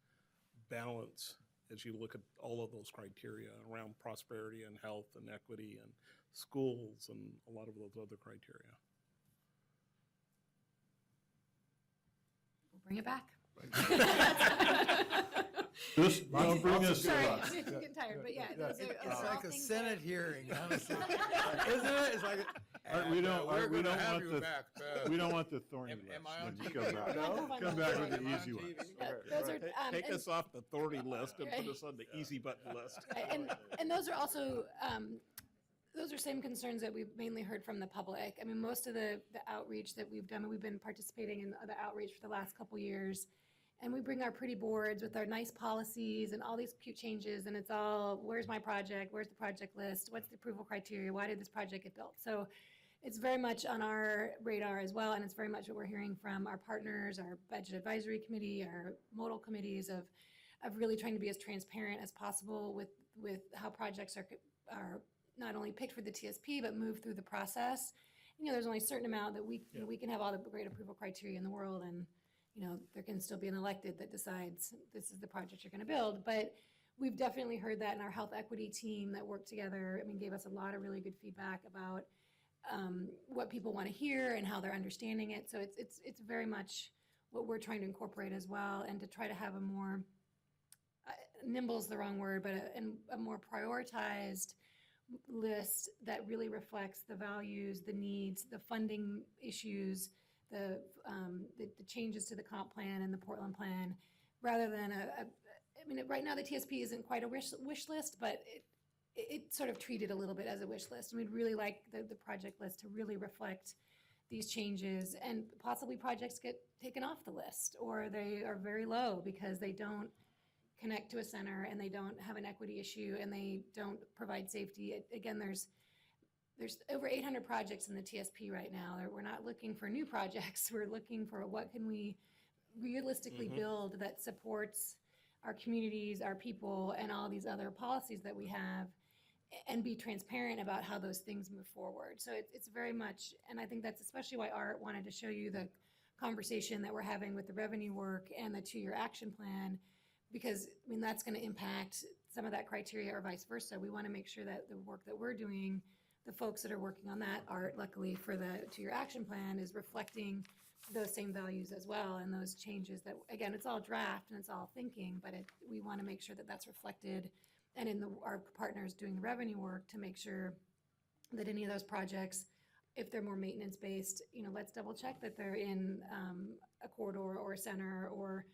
balance as you look at all of those criteria around prosperity and health and equity and schools and a lot of those other criteria? We'll bring it back. Just don't bring us. Sorry, I'm getting tired, but yeah, those It's are all like a things Senate that- hearing, honestly. Isn't it? It's like. Art, we don't, we're Art, we gonna don't have want you the, back. we don't want the thorny Am list I on when you TV? come back. No? Come back with the Am I on easy TV? ones. Those are, Take and- us off the authority list and put us on the easy button list. And those are also, those are same concerns that we've mainly heard from the public. I mean, most of the outreach that we've done, we've been participating in the outreach for the last couple years. And we bring our pretty boards with our nice policies and all these cute changes, and it's all, where's my project? Where's the project list? What's the approval criteria? Why did this project get built? So it's very much on our radar as well, and it's very much what we're hearing from our partners, our budget advisory committee, our modal committees of really trying to be as transparent as possible with how projects are not only picked for the TSP, but move through the process. You know, there's only a certain amount that we can have all the great approval criteria in the world, and you know, there can still be an elected that decides this is the project you're going to build. But we've definitely heard that in our health equity team that worked together. I mean, gave us a lot of really good feedback about what people want to hear and how they're understanding it. So it's very much what we're trying to incorporate as well, and to try to have a more nimble is the wrong word, but a more prioritized list that really reflects the values, the needs, the funding issues, the changes to the comp plan and the Portland plan, rather than I mean, right now the TSP isn't quite a wish list, but it sort of treated a little bit as a wish list. And we'd really like the project list to really reflect these changes, and possibly projects get taken off the list, or they are very low because they don't connect to a center and they don't have an equity issue and they don't provide safety. Again, there's over 800 projects in the TSP right now. We're not looking for new projects. We're looking for what can we realistically build that supports our communities, our people, and all these other policies that we have, and be transparent about how those things move forward. So it's very much, and I think that's especially why Art wanted to show you the conversation that we're having with the revenue work and the 2-year action plan, because I mean, that's going to impact some of that criteria or vice versa. We want to make sure that the work that we're doing, the folks that are working on that, Art, luckily for the 2-year action plan, is reflecting those same values as well, and those changes that, again, it's all draft and it's all thinking, but we want to make sure that that's reflected, and in our partners doing the revenue work to make sure that any of those projects, if they're more maintenance-based, you know, let's double check that they're in a corridor or a center, or,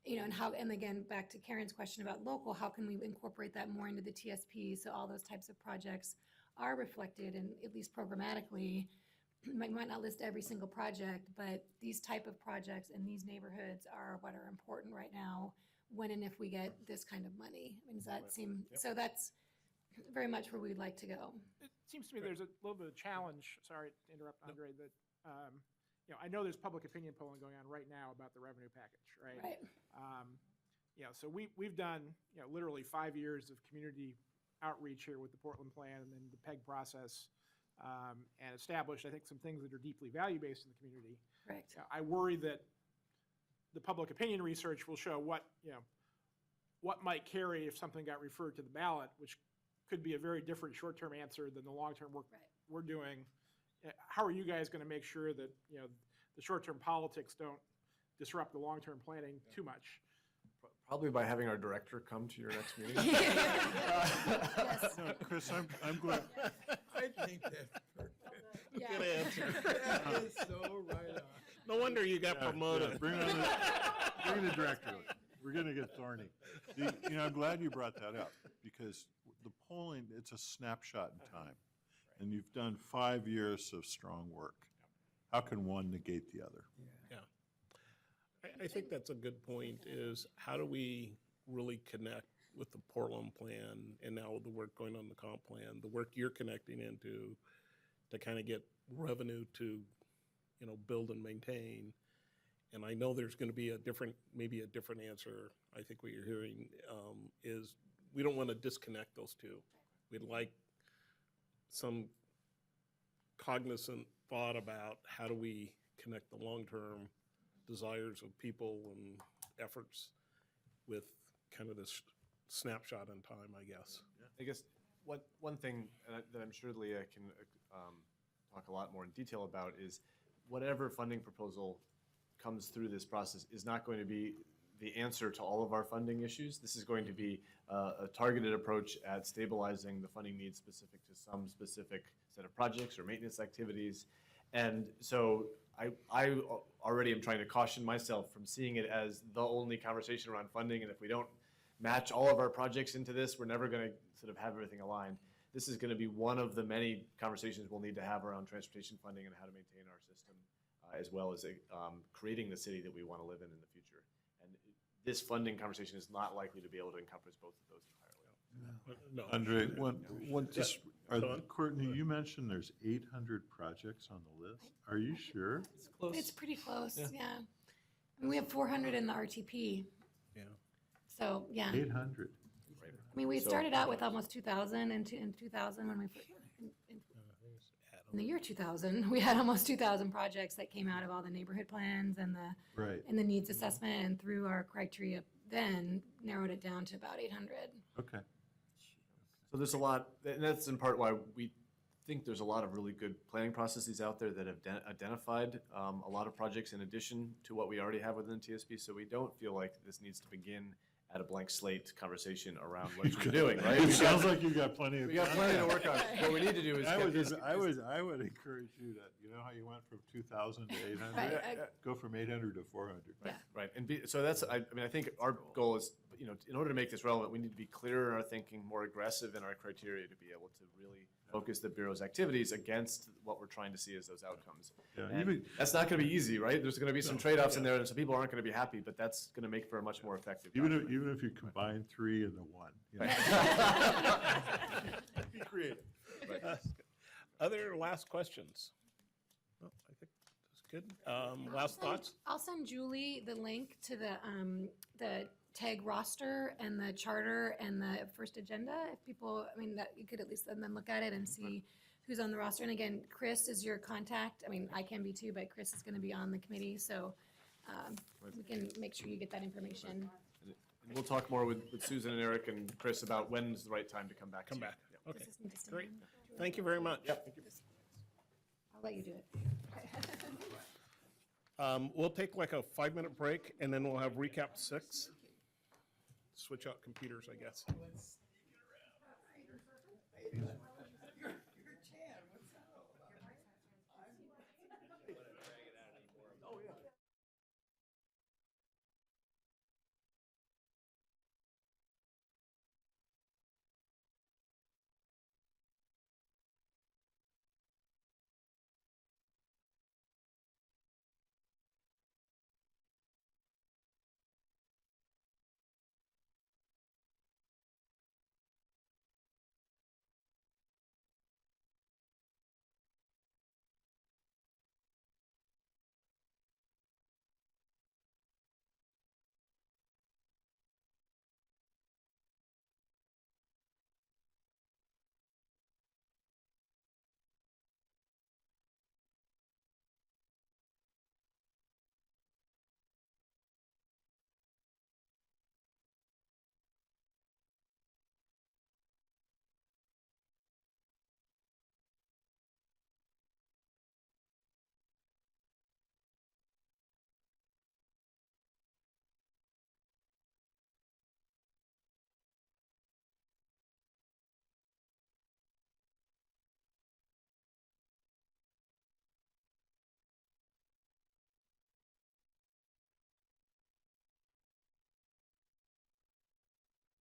you know, and again, back to Karen's question about local, how can we incorporate that more into the TSP so all those types of projects are reflected, and at least programmatically. Might not list every single project, but these type of projects in these neighborhoods are what are important right now when and if we get this kind of money. I mean, does that seem, so that's very much where we'd like to go. It seems to me there's a little bit of challenge, sorry to interrupt, Andre, that, you know, I know there's public opinion polling going on right now about the revenue package, right? Right. You know, so we've done, you know, literally 5 years of community outreach here with the Portland plan and then the PEG process, and established, I think, some things that are deeply value-based in the community. Correct. I worry that the public opinion research will show what, you know, what might carry if something got referred to the ballot, which could be a very different short-term answer than the long-term work we're doing. How are you guys going to make sure that, you know, the short-term politics don't disrupt the long-term planning too much? Probably by having our director come to your next meeting. No, Chris, I'm going, I think that's perfect. Yeah. Good answer. That is so right on. No wonder you got promoted. bring the director. We're going to get thorny. You know, I'm glad you brought that up, because the polling, it's a snapshot in time. And you've done 5 years of strong work. How can one negate the other? Yeah. I think that's a good point, is how do we really connect with the Portland plan and now the work going on the comp plan, the work you're connecting into to kind of get revenue to, build and maintain. And I know there's going to be maybe a different answer. I think what you're hearing is we don't want to disconnect those two. We'd like some cognizant thought about how do we connect the long-term desires of people and efforts with kind of this snapshot in time, I guess. I guess one thing that I'm sure Leah can talk a lot more in detail about is whatever funding proposal comes through this process is not going to be the answer to all of our funding issues. This is going to be a targeted approach at stabilizing the funding needs specific to some specific set of projects or maintenance activities. And so I already am trying to caution myself from seeing it as the only conversation around funding, and if we don't match all of our projects into this, we're never going to sort of have everything aligned. This is going to be one of the many conversations we'll need to have around transportation funding and how to maintain our system, as well as creating the city that we want to live in the future. And this funding conversation is not likely to be able to encompass both of those entirely. No. Andre, just, Go on. Courtney, you mentioned there's 800 projects on the list. Are you sure? It's pretty close, yeah. I mean, we have 400 in the RTP, Yeah. so, yeah. 800. I mean, we started out with almost 2,000 in 2000 when we, in the year 2000, we had almost 2,000 projects that came out of all the neighborhood plans and Right. the needs assessment, and through our criteria then narrowed it down to about 800. Okay. So there's a lot, and that's in part why we think there's a lot of really good planning processes out there that have identified a lot of projects in addition to what we already have within TSP. So we don't feel like this needs to begin at a blank slate conversation around what you're doing, right? It sounds like you got plenty of. We got plenty to work on. What we need to do is. I would encourage you to, how you went from 2,000 to 800? Right, Go from 800 to 400. Right, and so that's, I think our goal is, in order to make this relevant, we need to be clearer in our thinking, more aggressive in our criteria to be able to really focus the Bureau's activities against what we're trying to see as those outcomes. Yeah, And that's not going to be easy, right? There's going to be some trade-offs in there, and some people aren't going to be happy, but that's going to make for a much more effective document. Even if you combine 3 into 1. Be creative. Other last questions? Well, I think that's good. Last thoughts? I'll send Julie the link to the tag roster and the charter and the first agenda. If people, that you could at least then look at it and see who's on the roster. And again, Chris is your contact. I can be too, but Chris is going to be on the committee, so we can make sure you get that information. And we'll talk more with Susan and Eric and Chris about when's the right time to come back. Come to you. back. Yeah. Okay, Does this need to stay great. on? Thank you very much. Yep. Thank you. I'll let you do it. We'll take like a 5-minute break, and then we'll have recap 6. Switch out computers, I guess. Let's